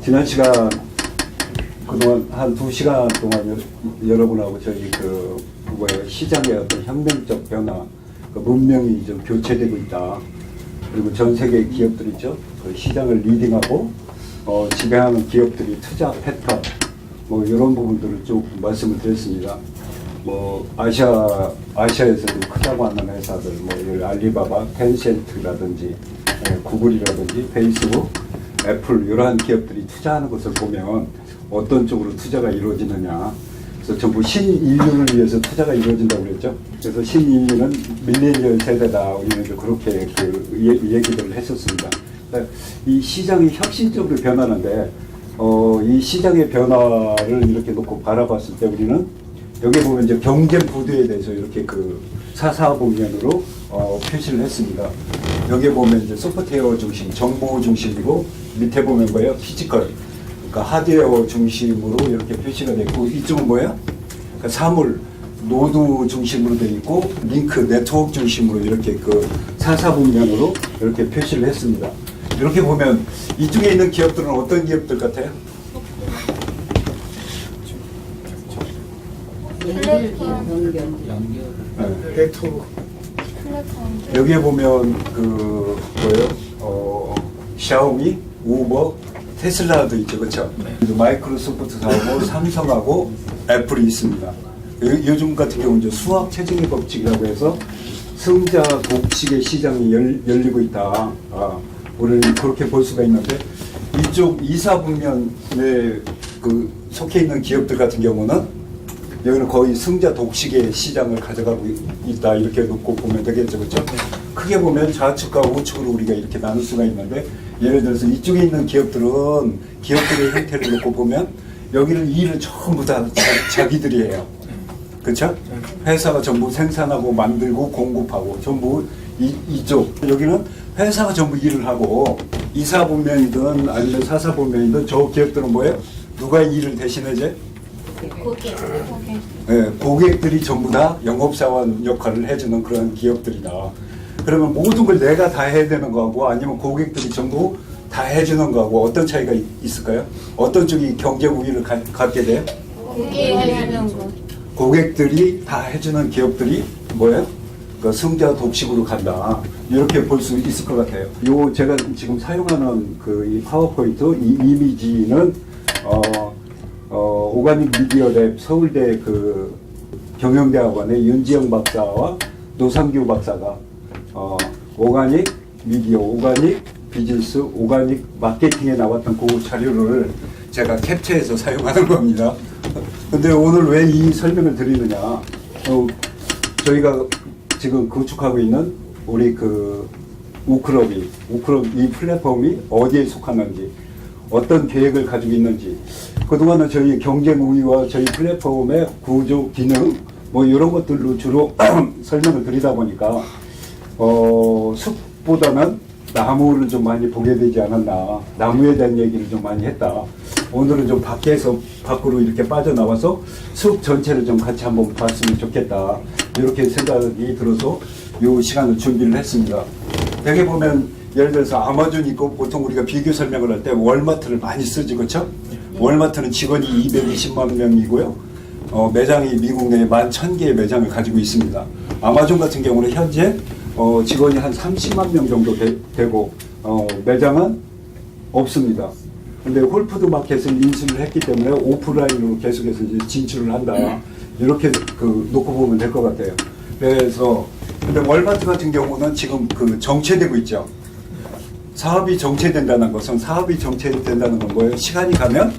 지난 시간 그동안 한 2시간 동안 여러분하고 저희 뭐예요, 시장의 어떤 혁명적 변화, 문명이 좀 교체되고 있다. 그리고 전 세계 기업들이죠. 그 시장을 리딩하고 지배하는 기업들이 투자 패턴, 뭐 이런 부분들을 쭉 말씀을 드렸습니다. 뭐 아시아에서 크다고 하는 회사들, 뭐 알리바바, 텐센트라든지 구글이라든지 페이스북, 애플 이러한 기업들이 투자하는 것을 보면 어떤 쪽으로 투자가 이루어지느냐. 그래서 전부 신인류를 위해서 투자가 이루어진다고 그랬죠. 그래서 신인류는 밀레니얼 세대다. 우리는 그렇게 얘기들을 했었습니다. 그러니까 이 시장이 혁신적으로 변하는데 이 시장의 변화를 이렇게 놓고 바라봤을 때 우리는 여기 보면 이제 경쟁 구도에 대해서 이렇게 사사분면으로 표시를 했습니다. 여기 보면 이제 소프트웨어 중심, 정보 중심이고 밑에 보면 뭐예요? 피지컬, 그러니까 하드웨어 중심으로 이렇게 표시가 됐고 이쪽은 뭐예요? 그러니까 사물, 노드 중심으로 되어 있고 링크, 네트워크 중심으로 이렇게 사사분면으로 이렇게 표시를 했습니다. 이렇게 보면 이쪽에 있는 기업들은 어떤 기업들 같아요? 여기에 보면 샤오미, 우버, 테슬라도 있죠, 그렇죠? 마이크로소프트하고 삼성하고 애플이 있습니다. 요즘 같은 경우는 수학 체증의 법칙이라고 해서 승자 독식의 시장이 열리고 있다. 우리는 그렇게 볼 수가 있는데 이쪽 이사분면에 속해 있는 기업들 같은 경우는 여기는 거의 승자 독식의 시장을 가져가고 있다 이렇게 놓고 보면 되겠죠, 그렇죠? 크게 보면 좌측과 우측으로 우리가 이렇게 나눌 수가 있는데 예를 들어서 이쪽에 있는 기업들은 기업들의 형태를 놓고 보면 여기는 일을 전부 다 자기들이 해요, 그렇죠? 회사가 전부 생산하고 만들고 공급하고 전부 이쪽 여기는 회사가 전부 일을 하고 이사분면이든 아니면 사사분면이든 저 기업들은 뭐예요? 누가 일을 대신해제? 고객들이 전부 다 영업사원 역할을 해주는 그런 기업들이다. 그러면 모든 걸 내가 다 해야 되는 거하고 아니면 고객들이 전부 다 해주는 거하고 어떤 차이가 있을까요? 어떤 쪽이 경제 우위를 갖게 돼요? 고객들이 다 해주는 기업들이 뭐예요? 승자 독식으로 간다. 이렇게 볼 수 있을 것 같아요. 제가 지금 사용하는 이 파워포인트, 이 이미지는 오가닉 미디어랩 서울대 경영대학원의 윤지영 박사와 노상규 박사가 오가닉 미디어, 오가닉 비즈니스, 오가닉 마케팅에 나왔던 그 자료를 제가 캡처해서 사용하는 겁니다. 근데 오늘 왜 이 설명을 드리느냐. 저희가 지금 구축하고 있는 우리 우클럽 이 플랫폼이 어디에 속하는지, 어떤 계획을 가지고 있는지, 그동안은 저희 경쟁 우위와 저희 플랫폼의 구조, 기능, 뭐 이런 것들로 주로 설명을 드리다 보니까, 숲보다는 나무를 좀 많이 보게 되지 않았나, 나무에 대한 얘기를 좀 많이 했다. 오늘은 좀 밖으로 이렇게 빠져나와서 숲 전체를 좀 같이 한번 봤으면 좋겠다. 이렇게 생각이 들어서 이 시간을 준비를 했습니다. 여기 보면 예를 들어서 아마존 있고 보통 우리가 비교 설명을 할 때 월마트를 많이 쓰지, 그렇죠? 월마트는 직원이 220만 명이고요. 매장이 미국 내에 11,000개의 매장을 가지고 있습니다. 아마존 같은 경우는 현재 직원이 한 30만 명 정도 되고 매장은 없습니다. 근데 홀푸드 마켓을 인수를 했기 때문에 오프라인으로 계속해서 이제 진출을 한다. 이렇게 놓고 보면 될 것 같아요. 그래서 근데 월마트 같은 경우는 지금 정체되고 있죠. 사업이 정체된다는 것은 뭐예요? 시간이 가면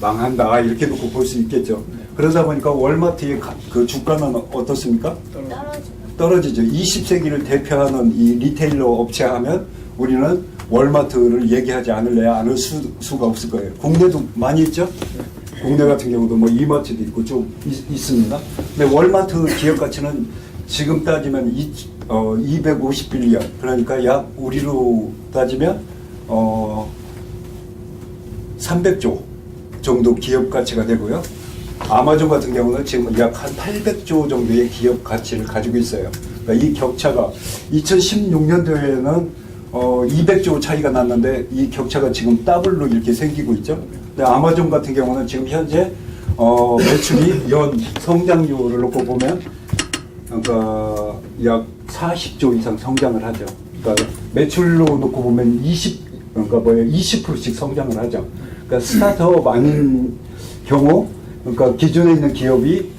망한다. 이렇게 놓고 볼 수 있겠죠. 그러다 보니까 월마트의 주가는 어떻습니까? 떨어지죠. 20세기를 대표하는 이 리테일러 업체 하면 우리는 월마트를 얘기하지 않을 수가 없을 거예요. 국내도 많이 있죠? 국내 같은 경우도 뭐 이마트도 있고 좀 있습니다. 근데 월마트 기업 가치는 지금 따지면 250빌리언, 그러니까 약 우리로 따지면 300조 정도 기업 가치가 되고요. 아마존 같은 경우는 지금 약 한 800조 정도의 기업 가치를 가지고 있어요. 그러니까 이 격차가 2016년도에는 200조 차이가 났는데 이 격차가 지금 더블로 이렇게 생기고 있죠. 근데 아마존 같은 경우는 지금 현재 매출이 연 성장률을 놓고 보면 그러니까 약 40조 이상 성장을 하죠. 그러니까 매출로 놓고 보면 20%씩 성장을 하죠. 그러니까 스타트업 아닌 경우 그러니까 기존에 있는 기업이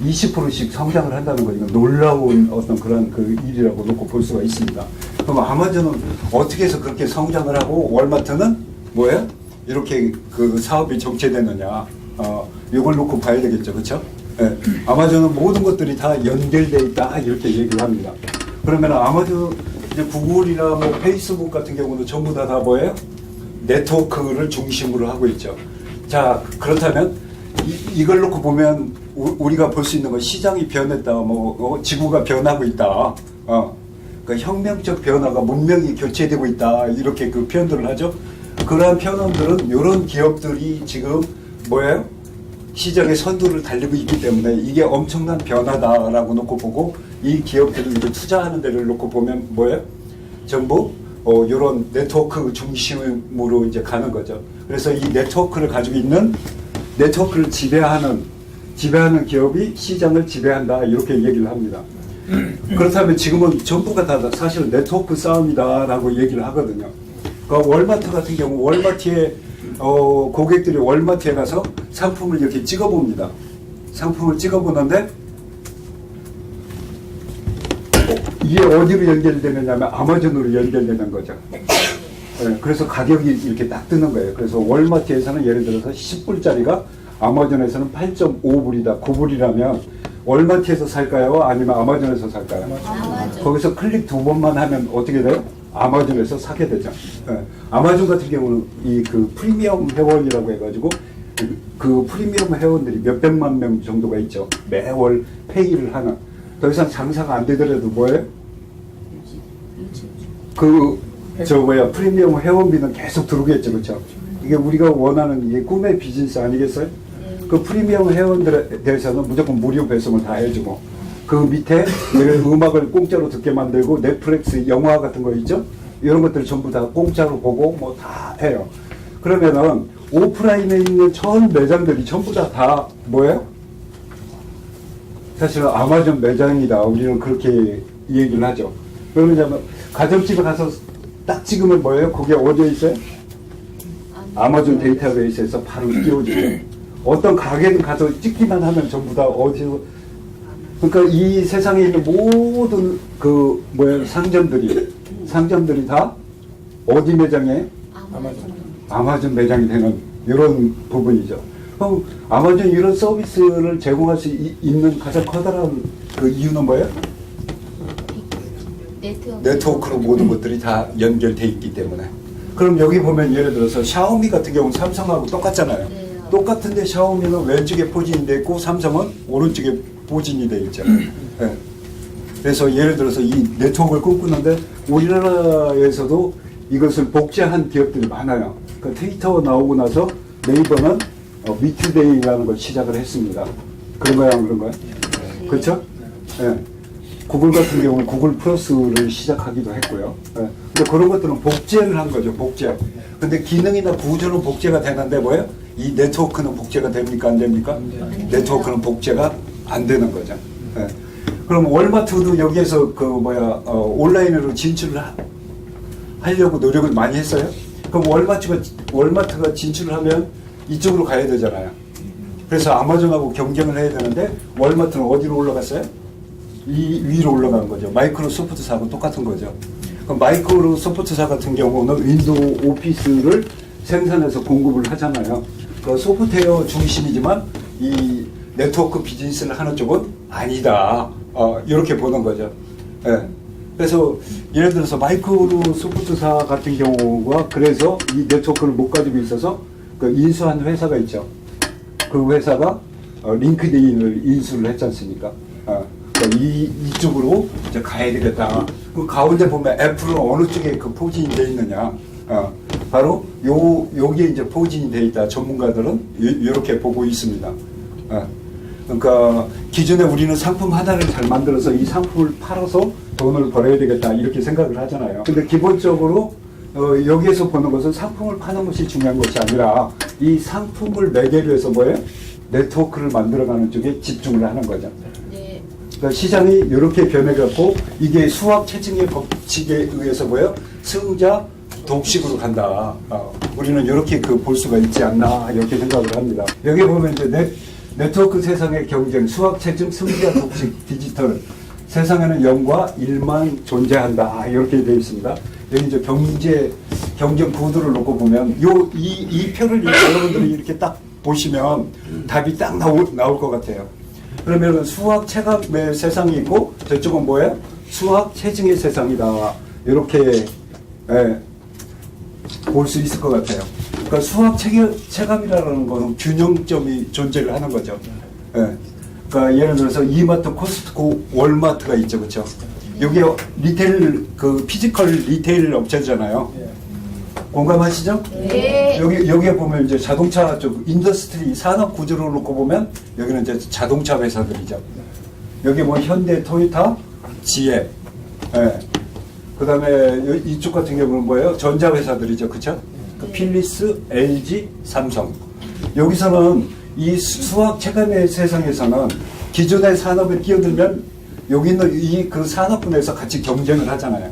20%씩 성장을 한다는 거, 이건 놀라운 어떤 그런 그 일이라고 놓고 볼 수가 있습니다. 그럼 아마존은 어떻게 해서 그렇게 성장을 하고 월마트는 뭐예요? 이렇게 그 사업이 정체되느냐? 이걸 놓고 봐야 되겠죠, 그렇죠? 네. 아마존은 모든 것들이 다 연결돼 있다 이렇게 얘기를 합니다. 그러면 아마존 이제 구글이나 뭐 페이스북 같은 경우는 전부 다 뭐예요? 네트워크를 중심으로 하고 있죠. 자, 그렇다면 이걸 놓고 보면 우리가 볼 수 있는 건 시장이 변했다, 지구가 변하고 있다, 그러니까 혁명적 변화가 문명이 교체되고 있다 이렇게 그 표현들을 하죠. 그러한 표현들은 이런 기업들이 지금 뭐예요? 시장의 선두를 달리고 있기 때문에 이게 엄청난 변화다라고 놓고 보고 이 기업들이 이제 투자하는 데를 놓고 보면 뭐예요? 전부 이런 네트워크 중심으로 이제 가는 거죠. 그래서 이 네트워크를 가지고 있는 네트워크를 지배하는 기업이 시장을 지배한다 이렇게 얘기를 합니다. 그렇다면 지금은 전부가 다 사실 네트워크 싸움이다라고 얘기를 하거든요. 그러니까 월마트 같은 경우 월마트에 고객들이 월마트에 가서 상품을 이렇게 찍어봅니다. 상품을 찍어보는데 이게 어디로 연결되느냐면 아마존으로 연결되는 거죠. 네, 그래서 가격이 이렇게 딱 뜨는 거예요. 그래서 월마트에서는 예를 들어서 10불짜리가 아마존에서는 8.5불이다. 9불이라면 월마트에서 살까요? 아니면 아마존에서 살까요? 아마존. 거기서 클릭 2번만 하면 어떻게 돼요? 아마존에서 사게 되죠. 네. 아마존 같은 경우는 이 그 프리미엄 회원이라고 해가지고 그 프리미엄 회원들이 몇백만 명 정도가 있죠. 매월 페이를 하는. 더 이상 장사가 안 되더라도 뭐예요? 프리미엄 회원비는 계속 들어오겠죠, 그렇죠? 이게 우리가 원하는 이게 꿈의 비즈니스 아니겠어요? 그 프리미엄 회원들에 대해서는 무조건 무료 배송을 다 해주고 그 밑에 음악을 공짜로 듣게 만들고 넷플릭스 영화 같은 거 있죠? 이런 것들 전부 다 공짜로 보고 뭐 다 해요. 그러면은 오프라인에 있는 전 매장들이 전부 다 뭐예요? 사실은 아마존 매장이다. 우리는 그렇게 얘기를 하죠. 그러면 가정집에 가서 딱 찍으면 뭐예요? 그게 어디에 있어요? 아마존 데이터베이스에서 바로 띄워지죠. 어떤 가게는 가서 찍기만 하면 전부 다 어디서, 그러니까 이 세상에 있는 모든 상점들이 다 어디 매장에? 아마존 매장이 되는 이런 부분이죠. 그럼 아마존 이런 서비스를 제공할 수 있는 가장 커다란 그 이유는 뭐예요? 네트워크로 모든 것들이 다 연결돼 있기 때문에. 그럼 여기 보면 예를 들어서 샤오미 같은 경우는 삼성하고 똑같잖아요. 네. 똑같은데 샤오미는 왼쪽에 포진이 돼 있고 삼성은 오른쪽에 포진이 돼 있죠. 네. 그래서 예를 들어서 이 네트워크를 꿈꾸는데 우리나라에서도 이것을 복제한 기업들이 많아요. 그 트위터 나오고 나서 네이버는 미투데이라는 걸 시작을 했습니다. 그런 거야, 안 그런 거야? 네. 그렇죠? 네. 구글 같은 경우는 구글 플러스를 시작하기도 했고요. 네. 근데 그런 것들은 복제를 한 거죠, 복제. 근데 기능이나 구조는 복제가 되는데 뭐예요? 이 네트워크는 복제가 됩니까, 안 됩니까? 네트워크는 복제가 안 되는 거죠. 네. 그럼 월마트도 여기에서 온라인으로 진출을 하려고 노력을 많이 했어요? 그럼 월마트가 진출을 하면 이쪽으로 가야 되잖아요. 그래서 아마존하고 경쟁을 해야 되는데 월마트는 어디로 올라갔어요? 이 위로 올라간 거죠. 마이크로소프트사하고 똑같은 거죠. 그럼 마이크로소프트사 같은 경우는 윈도우 오피스를 생산해서 공급을 하잖아요. 그 소프트웨어 중심이지만 이 네트워크 비즈니스를 하는 쪽은 아니다. 이렇게 보는 거죠. 예. 그래서 예를 들어서 마이크로소프트사 같은 경우가 그래서 이 네트워크를 못 가지고 있어서 그 인수한 회사가 있죠. 그 회사가 링크드인을 인수를 했지 않습니까? 이쪽으로 이제 가야 되겠다. 그 가운데 보면 애플은 어느 쪽에 그 포진이 되어 있느냐. 바로 여기에 이제 포진이 되어 있다. 전문가들은 이렇게 보고 있습니다. 그러니까 기존에 우리는 상품 하나를 잘 만들어서 이 상품을 팔아서 돈을 벌어야 되겠다 이렇게 생각을 하잖아요. 근데 기본적으로 여기에서 보는 것은 상품을 파는 것이 중요한 것이 아니라 이 상품을 매개로 해서 뭐예요? 네트워크를 만들어가는 쪽에 집중을 하는 거죠. 네. 그러니까 시장이 이렇게 변해갖고 이게 수학 체증의 법칙에 의해서 뭐예요? 승자 독식으로 간다. 우리는 이렇게 볼 수가 있지 않나 이렇게 생각을 합니다. 여기 보면 이제 네트워크 세상의 경쟁, 수학 체증, 승자 독식, 디지털. 세상에는 0과 1만 존재한다. 이렇게 되어 있습니다. 여기 이제 경쟁 구도를 놓고 보면 이 표를 여러분들이 이렇게 딱 보시면 답이 딱 나올 것 같아요. 그러면 수학 체감의 세상이 있고 저쪽은 뭐예요? 수학 체증의 세상이다. 이렇게 볼 수 있을 것 같아요. 그러니까 수학 체감이라는 것은 균형점이 존재를 하는 거죠. 그러니까 예를 들어서 이마트, 코스트코, 월마트가 있죠, 그렇죠? 여기 리테일 피지컬 리테일 업체잖아요. 공감하시죠? 네. 여기에 보면 이제 자동차 쪽 인더스트리 산업 구조를 놓고 보면 여기는 이제 자동차 회사들이죠. 여기 뭐 현대, 토요타, 지에. 그다음에 이쪽 같은 경우는 뭐예요? 전자 회사들이죠, 그렇죠? 필리스, LG, 삼성. 여기서는 이 수학 체감의 세상에서는 기존의 산업에 끼어들면 여기 있는 그 산업군에서 같이 경쟁을 하잖아요.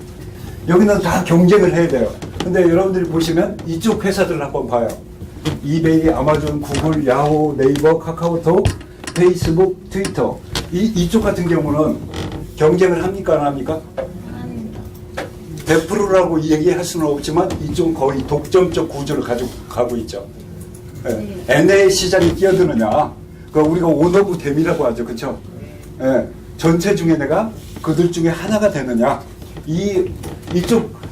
여기는 다 경쟁을 해야 돼요. 근데 여러분들이 보시면 이쪽 회사들을 한번 봐요. 이베이, 아마존, 구글, 야후, 네이버, 카카오톡, 페이스북, 트위터. 이쪽 같은 경우는 경쟁을 합니까, 안 합니까? 100%라고 얘기할 수는 없지만 이쪽은 거의 독점적 구조를 가지고 가고 있죠. NA 시장에 끼어드느냐, 우리가 온 오브 댐이라고 하죠, 그렇죠? 전체 중에 내가 그들 중에 하나가 되느냐,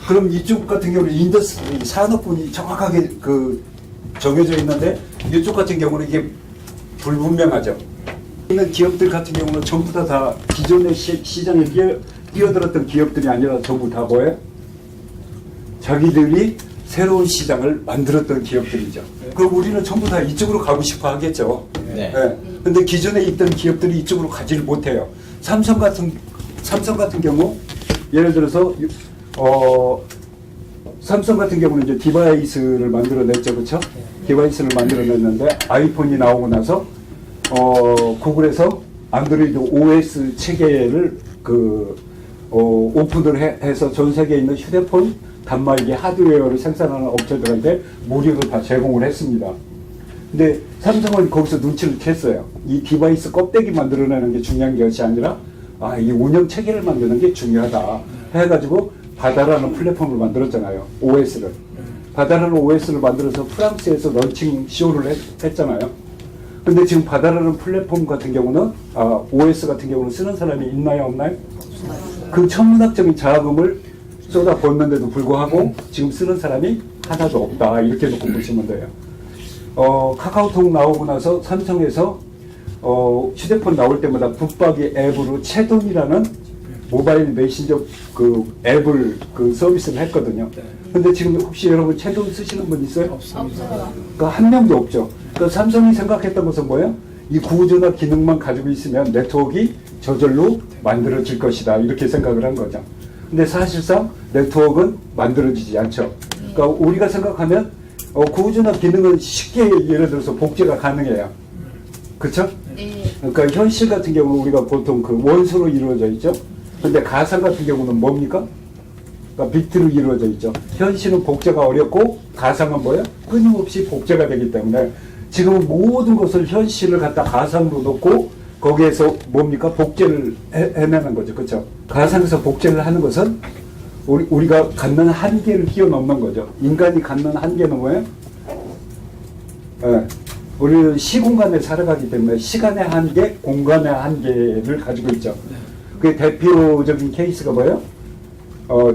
그럼 이쪽 같은 경우는 인더스트리 산업군이 정확하게 정해져 있는데 이쪽 같은 경우는 이게 불분명하죠. 있는 기업들 같은 경우는 전부 다 기존의 시장에 뛰어들었던 기업들이 아니라 전부 다 뭐예요? 자기들이 새로운 시장을 만들었던 기업들이죠. 그럼 우리는 전부 다 이쪽으로 가고 싶어 하겠죠. 네. 근데 기존에 있던 기업들이 이쪽으로 가지를 못해요. 삼성 같은 경우, 예를 들어서, 삼성 같은 경우는 이제 디바이스를 만들어냈죠. 그렇죠? 디바이스를 만들어냈는데 아이폰이 나오고 나서, 구글에서 안드로이드 OS 체계를 오픈을 해서 전 세계에 있는 휴대폰 단말기 하드웨어를 생산하는 업체들한테 무료로 다 제공을 했습니다. 근데 삼성은 거기서 눈치를 챘어요. 이 디바이스 껍데기 만들어내는 게 중요한 것이 아니라 이 운영 체계를 만드는 게 중요하다 해가지고 바다라는 플랫폼을 만들었잖아요. OS를. 바다라는 OS를 만들어서 프랑스에서 런칭 쇼를 했잖아요. 근데 지금 바다라는 플랫폼 같은 경우는 OS 같은 경우는 쓰는 사람이 있나요, 없나요? 그 천문학적인 자금을 쏟아붓는데도 불구하고 지금 쓰는 사람이 하나도 없다, 이렇게 놓고 보시면 돼요. 카카오톡 나오고 나서 삼성에서 휴대폰 나올 때마다 붙박이 앱으로 채돈이라는 모바일 메신저 앱을 서비스를 했거든요. 근데 지금 혹시 여러분 채돈 쓰시는 분 있어요? 없어요. 한 명도 없죠. 삼성이 생각했던 것은 뭐예요? 이 구조나 기능만 가지고 있으면 네트워크가 저절로 만들어질 것이다, 이렇게 생각을 한 거죠. 근데 사실상 네트워크는 만들어지지 않죠. 그러니까 우리가 생각하면 구조나 기능은 쉽게 예를 들어서 복제가 가능해요. 그렇죠? 네. 그러니까 현실 같은 경우는 우리가 보통 원소로 이루어져 있죠. 근데 가상 같은 경우는 뭡니까? 그러니까 비트로 이루어져 있죠. 현실은 복제가 어렵고 가상은 뭐예요? 끊임없이 복제가 되기 때문에 지금은 모든 것을 현실을 갖다 가상으로 놓고 거기에서 뭡니까? 복제를 해내는 거죠. 그렇죠? 가상에서 복제를 하는 것은 우리가 갖는 한계를 뛰어넘는 거죠. 인간이 갖는 한계는 뭐예요? 우리는 시공간에 살아가기 때문에 시간의 한계, 공간의 한계를 가지고 있죠. 그 대표적인 케이스가 뭐예요?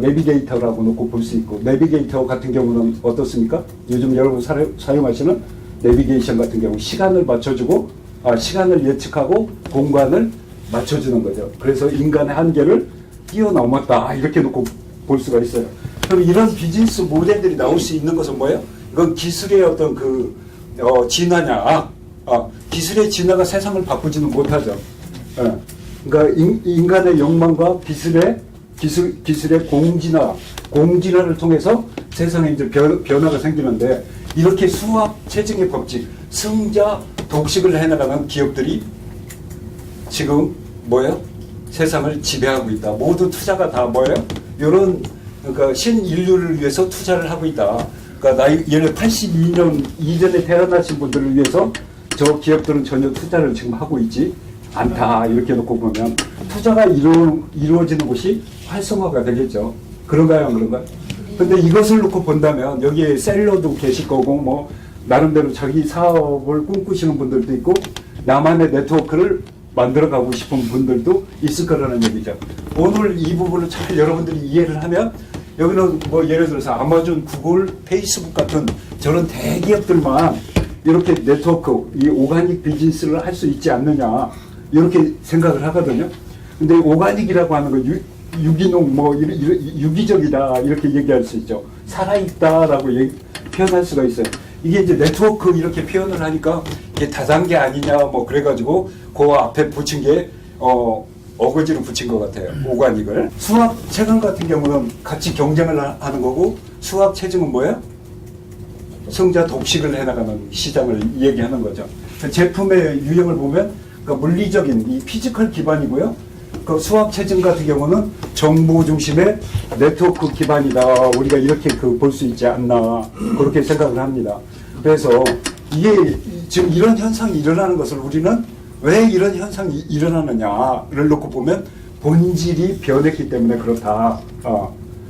내비게이터라고 놓고 볼 수 있고, 내비게이터 같은 경우는 어떻습니까? 요즘 여러분 사용하시는 내비게이션 같은 경우 시간을 맞춰주고, 시간을 예측하고 공간을 맞춰주는 거죠. 그래서 인간의 한계를 뛰어넘었다, 이렇게 놓고 볼 수가 있어요. 그럼 이런 비즈니스 모델들이 나올 수 있는 것은 뭐예요? 이건 기술의 어떤 진화냐, 기술의 진화가 세상을 바꾸지는 못하죠. 예. 그러니까 인간의 욕망과 기술의 공진화를 통해서 세상에 이제 변화가 생기는데, 이렇게 수학 체증의 법칙, 승자 독식을 해나가는 기업들이 지금 뭐예요? 세상을 지배하고 있다. 모두 투자가 다 뭐예요? 이런, 그러니까 신인류를 위해서 투자를 하고 있다. 그러니까 예를 82년 이전에 태어나신 분들을 위해서 저 기업들은 전혀 투자를 지금 하고 있지 않다. 이렇게 놓고 보면 투자가 이루어지는 곳이 활성화가 되겠죠. 그런가요, 안 그런가요? 근데 이것을 놓고 본다면 여기에 셀러도 계실 거고, 뭐 나름대로 자기 사업을 꿈꾸시는 분들도 있고, 나만의 네트워크를 만들어가고 싶은 분들도 있을 거라는 얘기죠. 오늘 이 부분을 잘 여러분들이 이해를 하면, 여기는 뭐 예를 들어서 아마존, 구글, 페이스북 같은 저런 대기업들만 이렇게 네트워크, 이 오가닉 비즈니스를 할 수 있지 않느냐, 이렇게 생각을 하거든요. 근데 오가닉이라고 하는 거 유기농, 뭐 유기적이다 이렇게 얘기할 수 있죠. 살아있다라고 표현할 수가 있어요. 이게 이제 네트워크 이렇게 표현을 하니까 이게 다단계 아니냐 뭐 그래가지고 그 앞에 붙인 게 어거지로 붙인 것 같아요. 오가닉을. 수학 체증 같은 경우는 같이 경쟁을 하는 거고, 수학 체증은 뭐예요? 승자 독식을 해나가는 시장을 얘기하는 거죠. 제품의 유형을 보면 그러니까 물리적인 이 피지컬 기반이고요. 그 수학 체증 같은 경우는 정보 중심의 네트워크 기반이다. 우리가 이렇게 볼 수 있지 않나 그렇게 생각을 합니다. 그래서 이게 지금 이런 현상이 일어나는 것을 우리는 왜 이런 현상이 일어나느냐를 놓고 보면 본질이 변했기 때문에 그렇다.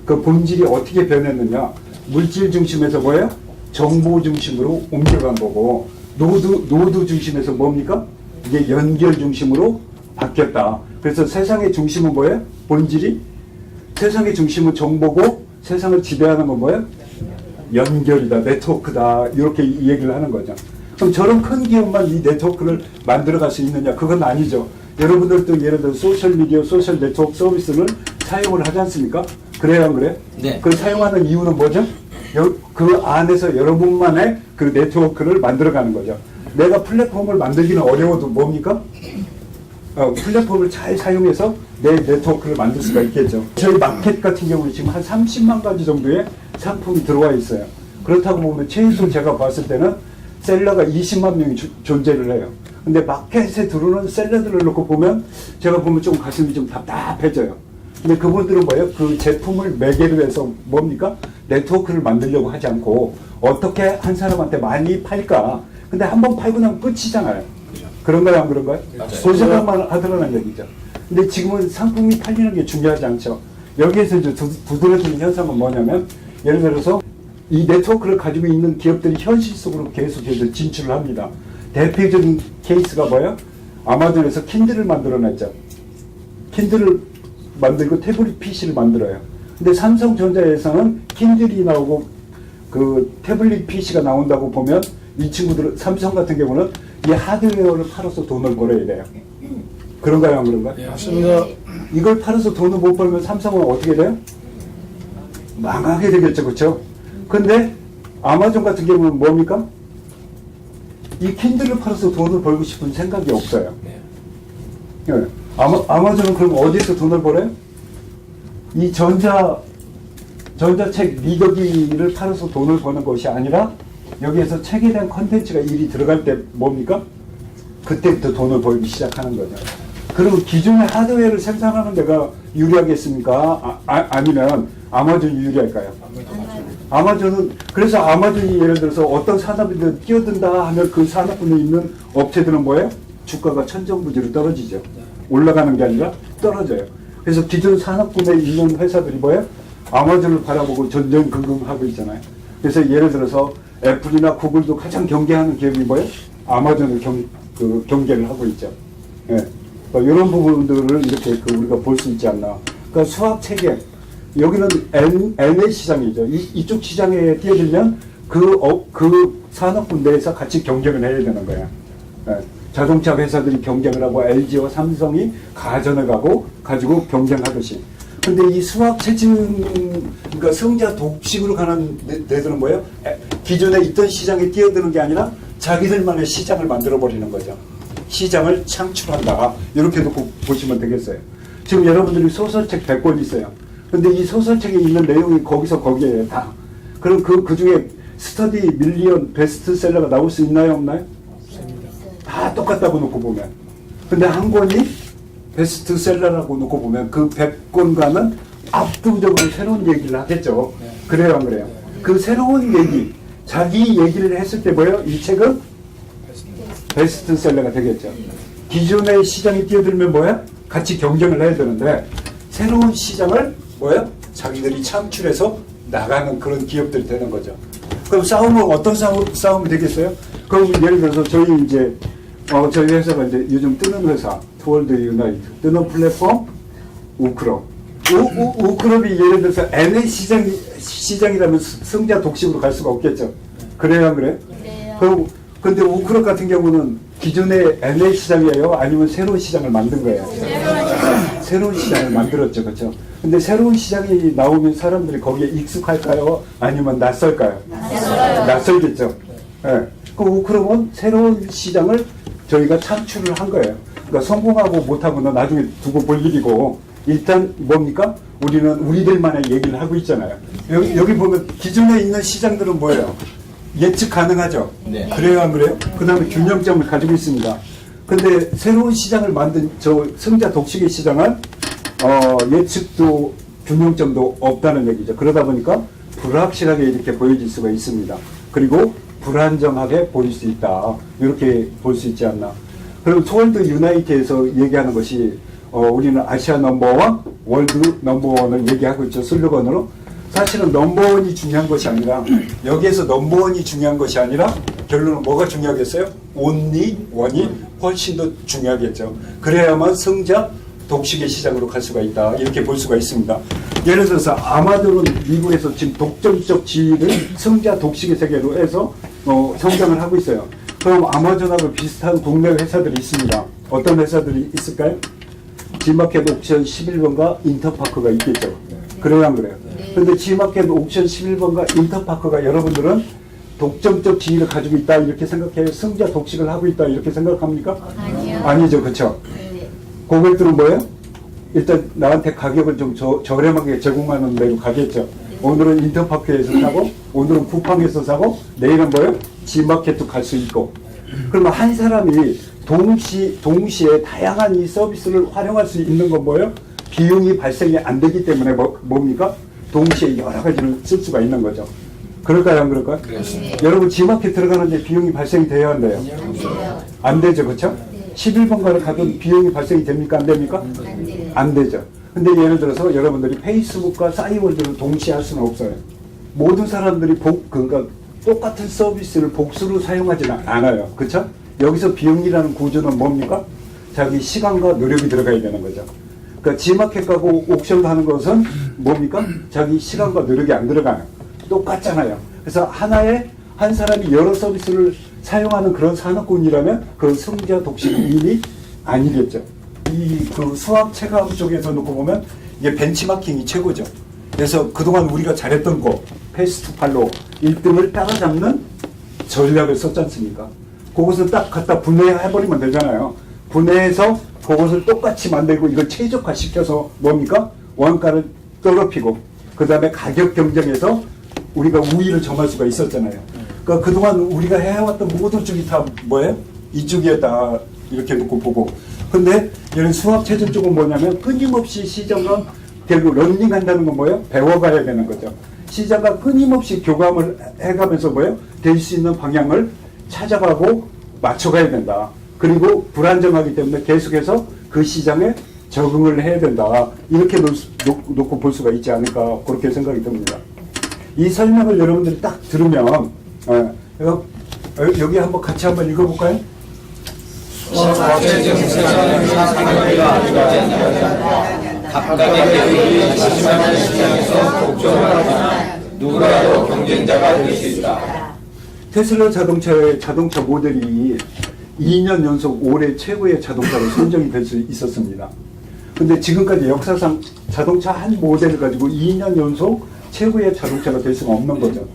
그 본질이 어떻게 변했느냐? 물질 중심에서 뭐예요? 정보 중심으로 옮겨간 거고, 노드 중심에서 뭡니까? 이게 연결 중심으로 바뀌었다. 그래서 세상의 중심은 뭐예요? 본질이? 세상의 중심은 정보고, 세상을 지배하는 건 뭐예요? 연결이다, 네트워크다, 이렇게 얘기를 하는 거죠. 그럼 저런 큰 기업만 이 네트워크를 만들어갈 수 있느냐? 그건 아니죠. 여러분들도 예를 들어 소셜미디어, 소셜 네트워크 서비스를 사용을 하지 않습니까? 그래요, 안 그래요? 네. 그 사용하는 이유는 뭐죠? 그 안에서 여러분만의 그 네트워크를 만들어가는 거죠. 내가 플랫폼을 만들기는 어려워도 뭡니까? 플랫폼을 잘 사용해서 내 네트워크를 만들 수가 있겠죠. 저희 마켓 같은 경우는 지금 한 30만 가지 정도의 상품이 들어와 있어요. 그렇다고 보면 최소 제가 봤을 때는 셀러가 20만 명이 존재를 해요. 근데 마켓에 들어오는 셀러들을 놓고 보면 제가 보면 좀 가슴이 좀 답답해져요. 근데 그분들은 뭐예요? 그 제품을 매개로 해서 뭡니까? 네트워크를 만들려고 하지 않고 어떻게 한 사람한테 많이 팔까? 근데 한번 팔고 나면 끝이잖아요. 그런가요, 안 그런가요? 그 생각만 하더라는 얘기죠. 근데 지금은 상품이 팔리는 게 중요하지 않죠. 여기에서 이제 두드러지는 현상은 뭐냐면, 예를 들어서 이 네트워크를 가지고 있는 기업들이 현실 속으로 계속해서 진출을 합니다. 대표적인 케이스가 뭐예요? 아마존에서 킨들을 만들어냈죠. 킨들을 만들고 태블릿 PC를 만들어요. 근데 삼성전자에서는 킨들이 나오고 그 태블릿 PC가 나온다고 보면 이 친구들은, 삼성 같은 경우는 이 하드웨어를 팔아서 돈을 벌어야 돼요. 그런가요, 안 그런가요? 네, 맞습니다. 이걸 팔아서 돈을 못 벌면 삼성은 어떻게 돼요? 망하게 되겠죠, 그렇죠? 근데 아마존 같은 경우는 뭡니까? 이 킨들을 팔아서 돈을 벌고 싶은 생각이 없어요. 네. 아마존은 그럼 어디서 돈을 벌어요? 이 전자책 리더기를 팔아서 돈을 버는 것이 아니라 여기에서 책에 대한 컨텐츠가 일이 들어갈 때 뭡니까? 그때부터 돈을 벌기 시작하는 거죠. 그러면 기존의 하드웨어를 생산하는 데가 유리하겠습니까? 아니면 아마존이 유리할까요? 아마존은, 그래서 아마존이 예를 들어서 어떤 산업이든 뛰어든다 하면 그 산업군에 있는 업체들은 뭐예요? 주가가 천정부지로 떨어지죠. 올라가는 게 아니라 떨어져요. 그래서 기존 산업군에 있는 회사들이 뭐예요? 아마존을 바라보고 전전긍긍하고 있잖아요. 그래서 예를 들어서 애플이나 구글도 가장 경계하는 기업이 뭐예요? 아마존을 경계를 하고 있죠. 예. 이런 부분들을 이렇게 우리가 볼 수 있지 않나. 그러니까 수학 체계, 여기는 NA 시장이죠. 이쪽 시장에 뛰어들면 그 산업군 내에서 같이 경쟁을 해야 되는 거야. 예. 자동차 회사들이 경쟁을 하고 LG와 삼성이 가전을 가지고 경쟁하듯이. 근데 이 수학 체증, 그러니까 승자 독식으로 가는 데들은 뭐예요? 기존에 있던 시장에 뛰어드는 게 아니라 자기들만의 시장을 만들어버리는 거죠. 시장을 창출한다. 이렇게 놓고 보시면 되겠어요. 지금 여러분들이 소설책 100권 있어요. 근데 이 소설책에 있는 내용이 거기서 거기에요, 다. 그럼 그 중에 스터디 밀리언 베스트셀러가 나올 수 있나요, 없나요? 없습니다. 다 똑같다고 놓고 보면. 근데 한 권이 베스트셀러라고 놓고 보면 그 100권과는 압도적으로 새로운 얘기를 하겠죠. 그래요, 안 그래요? 그 새로운 얘기, 자기 얘기를 했을 때 뭐예요? 이 책은 베스트셀러가 되겠죠. 기존의 시장에 뛰어들면 뭐야? 같이 경쟁을 해야 되는데 새로운 시장을 뭐야? 자기들이 창출해서 나가는 그런 기업들이 되는 거죠. 그럼 싸움은 어떤 싸움이 되겠어요? 그럼 예를 들어서 저희 이제 저희 회사가 이제 요즘 뜨는 회사 투월드 유나이트, 뜨는 플랫폼 우크롭. 우크롭이 예를 들어서 NA 시장이라면 승자 독식으로 갈 수가 없겠죠. 그래요, 안 그래요? 그럼 근데 우크롭 같은 경우는 기존의 NA 시장이에요? 아니면 새로운 시장을 만든 거예요? 새로운 시장을 만들었죠, 그렇죠? 근데 새로운 시장이 나오면 사람들이 거기에 익숙할까요? 아니면 낯설까요? 낯설겠죠. 네. 그 우크롭은 새로운 시장을 저희가 창출을 한 거예요. 그러니까 성공하고 못하고는 나중에 두고 볼 일이고, 일단 뭡니까? 우리는 우리들만의 얘기를 하고 있잖아요. 여기 보면 기존에 있는 시장들은 뭐예요? 예측 가능하죠? 네. 그래요, 안 그래요? 그 다음에 균형점을 가지고 있습니다. 근데 새로운 시장을 만든 저 승자 독식의 시장은 예측도 균형점도 없다는 얘기죠. 그러다 보니까 불확실하게 이렇게 보여질 수가 있습니다. 그리고 불안정하게 보일 수 있다. 이렇게 볼 수 있지 않나. 그리고 투월드 유나이트에서 얘기하는 것이 우리는 아시아 넘버원, 월드 넘버원을 얘기하고 있죠. 슬로건으로. 사실은 넘버원이 중요한 것이 아니라 여기에서 넘버원이 중요한 것이 아니라 결론은 뭐가 중요하겠어요? 온리 원이 훨씬 더 중요하겠죠. 그래야만 승자 독식의 시장으로 갈 수가 있다. 이렇게 볼 수가 있습니다. 예를 들어서 아마존은 미국에서 지금 독점적 지위를 승자 독식의 세계로 해서 성장을 하고 있어요. 그럼 아마존하고 비슷한 동네 회사들이 있습니다. 어떤 회사들이 있을까요? G마켓 옥션 11번가 인터파크가 있겠죠. 그래요, 안 그래요? 근데 G마켓 옥션 11번가 인터파크가 여러분들은 독점적 지위를 가지고 있다 이렇게 생각해요? 승자 독식을 하고 있다 이렇게 생각합니까? 아니요. 아니죠, 그렇죠? 네. 고객들은 뭐예요? 일단 나한테 가격을 좀 저렴하게 제공하는 데로 가겠죠. 오늘은 인터파크에서 사고, 오늘은 쿠팡에서 사고, 내일은 뭐예요? G마켓도 갈 수 있고. 그러면 한 사람이 동시에 다양한 이 서비스를 활용할 수 있는 건 뭐예요? 비용이 발생이 안 되기 때문에 뭡니까? 동시에 여러 가지를 쓸 수가 있는 거죠. 그럴까요, 안 그럴까요? 네. 여러분 G마켓 들어가는데 비용이 발생이 돼야 안 돼요? 안 되죠, 그렇죠? 11번가를 가도 비용이 발생이 됩니까, 안 됩니까? 안 되죠. 근데 예를 들어서 여러분들이 페이스북과 싸이월드를 동시에 할 수는 없어요. 모든 사람들이 그러니까 똑같은 서비스를 복수로 사용하지는 않아요. 그렇죠? 여기서 비용이라는 구조는 뭡니까? 자기 시간과 노력이 들어가야 되는 거죠. 그러니까 G마켓 가고 옥션을 하는 것은 뭡니까? 자기 시간과 노력이 안 들어가요. 똑같잖아요. 그래서 한 사람이 여러 서비스를 사용하는 그런 산업군이라면 그 승자 독식은 이미 아니겠죠. 그 수학 체감 쪽에서 놓고 보면 이게 벤치마킹이 최고죠. 그래서 그동안 우리가 잘했던 거 패스트 팔로 1등을 따라잡는 전략을 썼지 않습니까? 그것을 딱 갖다 분해해버리면 되잖아요. 분해해서 그것을 똑같이 만들고 이걸 최적화시켜서 뭡니까? 원가를 떨어뜨리고 그 다음에 가격 경쟁에서 우리가 우위를 점할 수가 있었잖아요. 그러니까 그동안 우리가 해왔던 모든 쪽이 다 뭐예요? 이쪽이었다 이렇게 놓고 보고. 근데 이런 수학체제 쪽은 뭐냐면 끊임없이 시장과 결국 런닝한다는 건 뭐예요? 배워가야 되는 거죠. 시장과 끊임없이 교감을 해가면서 뭐예요? 될 수 있는 방향을 찾아가고 맞춰가야 된다. 그리고 불안정하기 때문에 계속해서 그 시장에 적응을 해야 된다. 이렇게 놓고 볼 수가 있지 않을까 그렇게 생각이 듭니다. 이 설명을 여러분들이 딱 들으면 여기 한번 같이 한번 읽어볼까요? 각각의 자신만의 시장에서 독점하지만 누구라도 경쟁자가 될 수 있다. 테슬라 자동차의 자동차 모델이 2년 연속 올해 최고의 자동차로 선정이 될 수 있었습니다. 근데 지금까지 역사상 자동차 한 모델을 가지고 2년 연속 최고의 자동차가 될 수가 없는 거죠.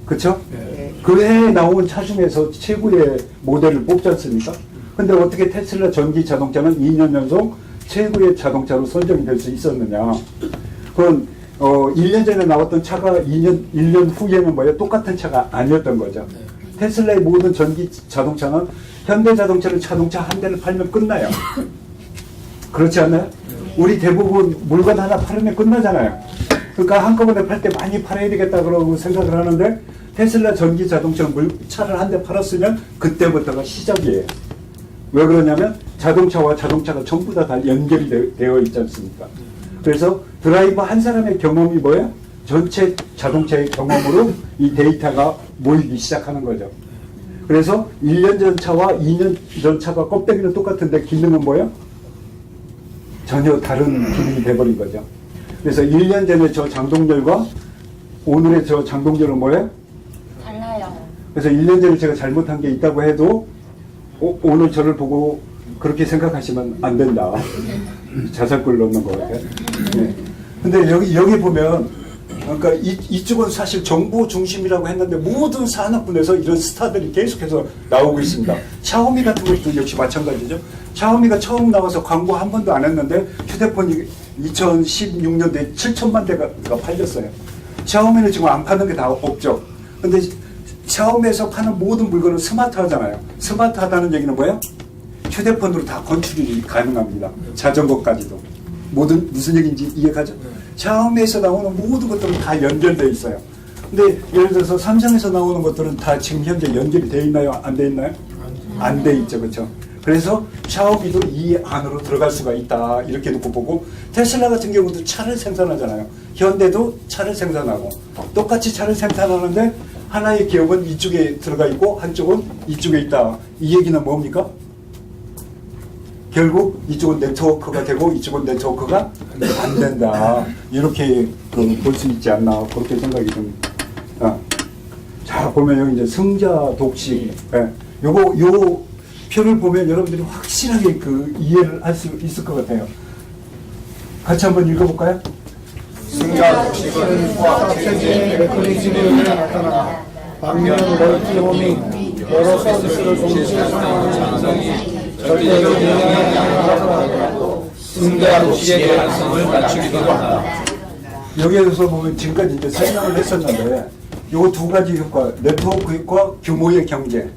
그쵸? 네. 그 해에 나온 차 중에서 최고의 모델을 뽑지 않습니까? 근데 어떻게 테슬라 전기 자동차는 2년 연속 최고의 자동차로 선정이 될 수 있었느냐? 그건 1년 전에 나왔던 차가 1년 후에는 뭐예요? 똑같은 차가 아니었던 거죠. 테슬라의 모든 전기 자동차는 현대 자동차는 자동차 한 대를 팔면 끝나요. 그렇지 않나요? 우리 대부분 물건 하나 팔으면 끝나잖아요. 그러니까 한꺼번에 팔 때 많이 팔아야 되겠다 그러고 생각을 하는데 테슬라 전기 자동차 차를 한 대 팔았으면 그때부터가 시작이에요. 왜 그러냐면 자동차와 자동차가 전부 다 연결이 되어 있지 않습니까? 그래서 드라이버 한 사람의 경험이 뭐예요? 전체 자동차의 경험으로 이 데이터가 모이기 시작하는 거죠. 그래서 1년 전 차와 2년 전 차가 껍데기는 똑같은데 기능은 뭐예요? 전혀 다른 기능이 돼버린 거죠. 그래서 1년 전에 저 장동열과 오늘의 저 장동열은 뭐예요? 달라요. 그래서 1년 전에 제가 잘못한 게 있다고 해도 오늘 저를 보고 그렇게 생각하시면 안 된다. 자살골 넣는 거 같아요. 네. 근데 여기 보면 그러니까 이쪽은 사실 정보 중심이라고 했는데 모든 산업군에서 이런 스타들이 계속해서 나오고 있습니다. 샤오미 같은 것도 역시 마찬가지죠. 샤오미가 처음 나와서 광고 한 번도 안 했는데 휴대폰이 2016년도에 7천만 대가 팔렸어요. 샤오미는 지금 안 파는 게 다 없죠. 근데 샤오미에서 파는 모든 물건은 스마트하잖아요. 스마트하다는 얘기는 뭐예요? 휴대폰으로 다 건출이 가능합니다. 자전거까지도. 무슨 얘기인지 이해가죠? 샤오미에서 나오는 모든 것들은 다 연결되어 있어요. 근데 예를 들어서 삼성에서 나오는 것들은 다 지금 현재 연결이 되어 있나요? 안 되어 있나요? 안 돼 있죠. 그렇죠? 그래서 샤오미도 이 안으로 들어갈 수가 있다. 이렇게 놓고 보고 테슬라 같은 경우도 차를 생산하잖아요. 현대도 차를 생산하고 똑같이 차를 생산하는데 하나의 기업은 이쪽에 들어가 있고 한쪽은 이쪽에 있다. 이 얘기는 뭡니까? 결국 이쪽은 네트워크가 되고 이쪽은 네트워크가 안 된다. 이렇게 볼 수 있지 않나 그렇게 생각이 듭니다. 자 보면 여기 이제 승자 독식. 요 표를 보면 여러분들이 확실하게 그 이해를 할 수 있을 것 같아요. 같이 한번 읽어볼까요? 승자 독식은 수학 체제 메커니즘으로 나타나 반면 멀티 호밍 여러 서비스를 동시에 사용하는 장성이 절대적 영향이 하더라도 승자 독식의 가능성을 낮추기도 한다. 여기에서 보면 지금까지 이제 설명을 했었는데 요 두 가지 효과, 네트워크 효과, 규모의 경제.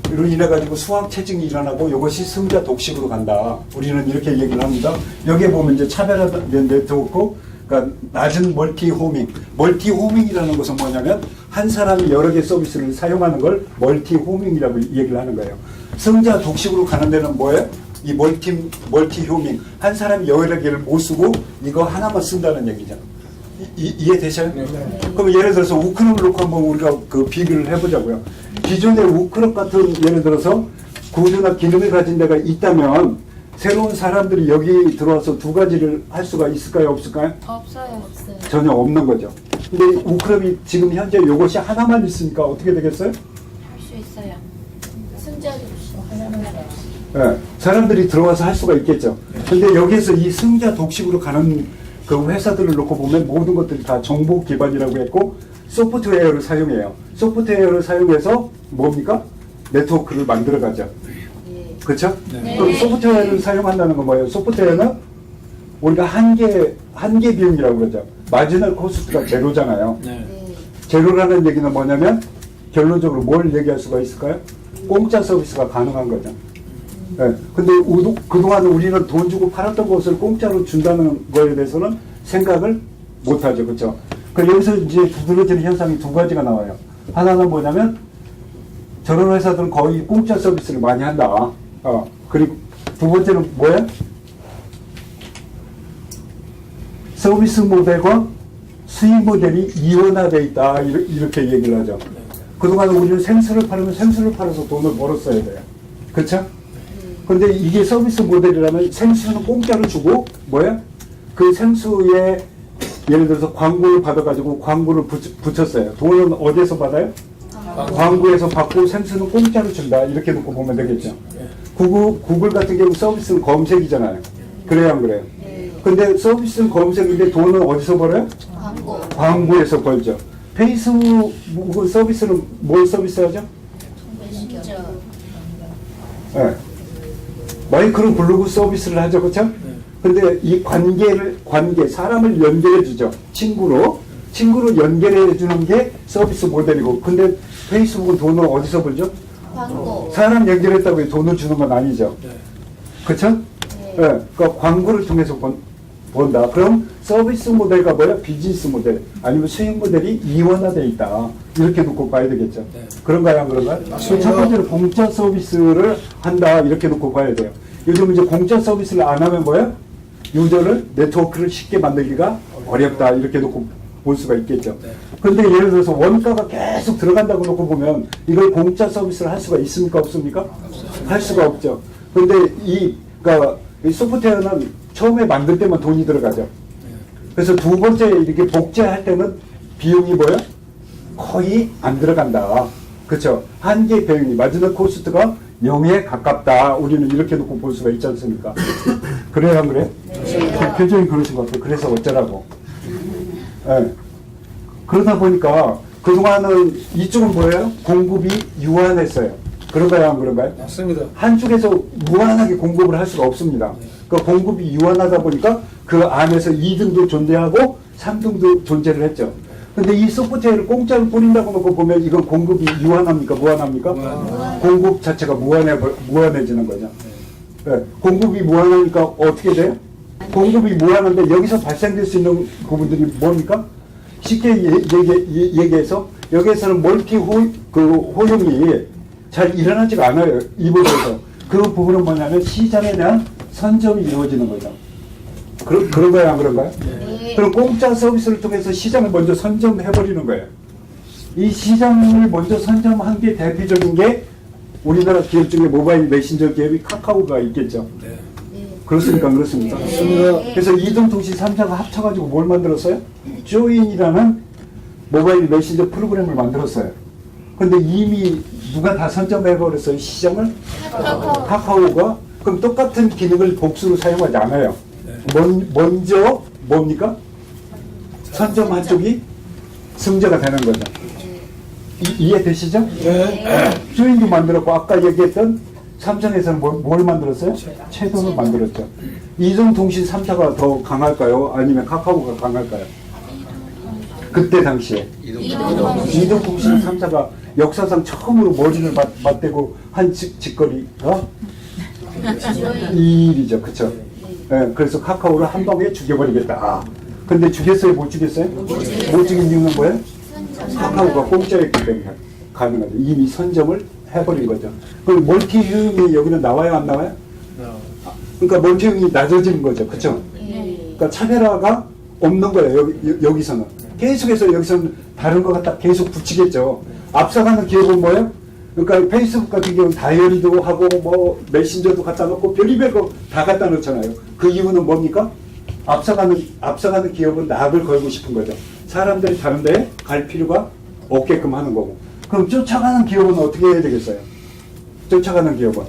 이로 인해 가지고 수학 체증이 일어나고 이것이 승자 독식으로 간다. 우리는 이렇게 얘기를 합니다. 여기에 보면 이제 차별화된 네트워크, 그러니까 낮은 멀티 호밍. 멀티 호밍이라는 것은 뭐냐면 한 사람이 여러 개 서비스를 사용하는 걸 멀티 호밍이라고 얘기를 하는 거예요. 승자 독식으로 가는 데는 뭐예요? 이 멀티 호밍. 한 사람이 여러 개를 못 쓰고 이거 하나만 쓴다는 얘기죠. 이해되셔요? 네. 그럼 예를 들어서 우크롭을 놓고 한번 우리가 그 비교를 해보자고요. 기존의 우크롭 같은 예를 들어서 구조나 기능을 가진 데가 있다면 새로운 사람들이 여기 들어와서 두 가지를 할 수가 있을까요? 없을까요? 없어요. 전혀 없는 거죠. 근데 우크롭이 지금 현재 이것이 하나만 있으니까 어떻게 되겠어요? 할 수 있어요. 승자도 하나만 해요. 네, 사람들이 들어와서 할 수가 있겠죠. 근데 여기에서 이 승자 독식으로 가는 그 회사들을 놓고 보면 모든 것들이 다 정보 기반이라고 했고 소프트웨어를 사용해요. 소프트웨어를 사용해서 뭡니까? 네트워크를 만들어가죠. 그렇죠? 네. 그럼 소프트웨어를 사용한다는 건 뭐예요? 소프트웨어는 우리가 한계 비용이라고 그러죠. 마지널 코스트가 제로잖아요. 제로라는 얘기는 뭐냐면 결론적으로 뭘 얘기할 수가 있을까요? 공짜 서비스가 가능한 거죠. 네. 근데 그동안 우리는 돈 주고 팔았던 것을 공짜로 준다는 거에 대해서는 생각을 못 하죠. 그렇죠? 여기서 이제 두드러지는 현상이 두 가지가 나와요. 하나는 뭐냐면 저런 회사들은 거의 공짜 서비스를 많이 한다. 그리고 두 번째는 뭐야? 서비스 모델과 수익 모델이 이원화되어 있다. 이렇게 얘기를 하죠. 그동안 우리는 생수를 팔으면 생수를 팔아서 돈을 벌었어야 돼요. 그렇죠? 근데 이게 서비스 모델이라면 생수는 공짜로 주고 뭐야? 그 생수에 예를 들어서 광고를 받아가지고 광고를 붙였어요. 돈은 어디에서 받아요? 광고에서 받고 생수는 공짜로 준다. 이렇게 놓고 보면 되겠죠. 구글 같은 경우 서비스는 검색이잖아요. 그래요, 안 그래요? 근데 서비스는 검색인데 돈은 어디서 벌어요? 광고에서 벌죠. 페이스북 서비스는 뭘 서비스하죠? 메신저. 예. 마이크로 블로그 서비스를 하죠, 그렇죠? 근데 이 관계, 사람을 연결해 주죠. 친구로 연결해 주는 게 서비스 모델이고, 근데 페이스북은 돈을 어디서 벌죠? 광고. 사람 연결했다고 돈을 주는 건 아니죠. 그렇죠? 네. 예. 그러니까 광고를 통해서 본다. 그럼 서비스 모델과 뭐야? 비즈니스 모델 아니면 수익 모델이 이원화되어 있다. 이렇게 놓고 봐야 되겠죠. 그런가요, 안 그런가요? 첫 번째로 공짜 서비스를 한다. 이렇게 놓고 봐야 돼요. 요즘 이제 공짜 서비스를 안 하면 뭐야? 유저를 네트워크를 쉽게 만들기가 어렵다. 이렇게 놓고 볼 수가 있겠죠. 그런데 예를 들어서 원가가 계속 들어간다고 놓고 보면 이걸 공짜 서비스를 할 수가 있습니까? 없습니까? 할 수가 없죠. 그런데 그러니까 이 소프트웨어는 처음에 만들 때만 돈이 들어가죠. 그래서 두 번째 이렇게 복제할 때는 비용이 뭐야? 거의 안 들어간다. 그렇죠? 한계 비용이 마지막 코스트가 0에 가깝다. 우리는 이렇게 놓고 볼 수가 있지 않습니까? 그래요, 안 그래요? 표정이 그러신 것 같아요. 그래서 어쩌라고. 네. 그러다 보니까 그동안은 이쪽은 뭐예요? 공급이 유한했어요. 그런가요, 안 그런가요? 맞습니다. 한쪽에서 무한하게 공급을 할 수가 없습니다. 그 공급이 유한하다 보니까 그 안에서 2등도 존재하고 3등도 존재를 했죠. 근데 이 소프트웨어를 공짜로 뿌린다고 놓고 보면 이건 공급이 유한합니까? 무한합니까? 공급 자체가 무한해지는 거죠. 네. 공급이 무한하니까 어떻게 돼요? 공급이 무한한데 여기서 발생될 수 있는 부분들이 뭡니까? 쉽게 얘기해서 여기에서는 호용이 잘 일어나지가 않아요. 이 부분에서. 그 부분은 뭐냐면 시장에 대한 선점이 이루어지는 거죠. 그런가요, 안 그런가요? 네. 그럼 공짜 서비스를 통해서 시장을 먼저 선점해버리는 거예요. 이 시장을 먼저 선점한 게 대표적인 게 우리나라 기업 중에 모바일 메신저 기업이 카카오가 있겠죠. 네. 그렇습니까? 그렇습니까? 네. 그래서 이동통신 3사가 합쳐가지고 뭘 만들었어요? 조인이라는 모바일 메신저 프로그램을 만들었어요. 근데 이미 누가 다 선점해버렸어요, 시장을? 카카오가. 그럼 똑같은 기능을 복수로 사용하지 않아요. 먼저 뭡니까? 선점한 쪽이 승자가 되는 거죠. 이해되시죠? 네. 조인도 만들었고 아까 얘기했던 삼성에서는 뭘 만들었어요? 채돈을 만들었죠. 이동통신 3사가 더 강할까요? 아니면 카카오가 강할까요? 그때 당시에 이동통신 3사가 역사상 처음으로 머리를 맞대고 한 짓거리가 이 일이죠. 그쵸? 네, 그래서 카카오를 한 방에 죽여버리겠다. 근데 죽였어요? 못 죽였어요? 못 죽인 이유는 뭐예요? 카카오가 공짜였기 때문에 가능하죠. 이미 선점을 해버린 거죠. 그럼 멀티 효용이 여기는 나와요? 안 나와요? 그러니까 멀티 효용이 낮아지는 거죠. 그쵸? 그러니까 차별화가 없는 거예요. 여기서는. 계속해서 여기서는 다른 거 갖다 계속 붙이겠죠. 앞서가는 기업은 뭐예요? 그러니까 페이스북 같은 경우는 다이어리도 하고 뭐 메신저도 갖다 놓고 별의별 거 다 갖다 놓잖아요. 그 이유는 뭡니까? 앞서가는 기업은 낙을 걸고 싶은 거죠. 사람들이 다른 데에 갈 필요가 없게끔 하는 거고. 그럼 쫓아가는 기업은 어떻게 해야 되겠어요? 쫓아가는 기업은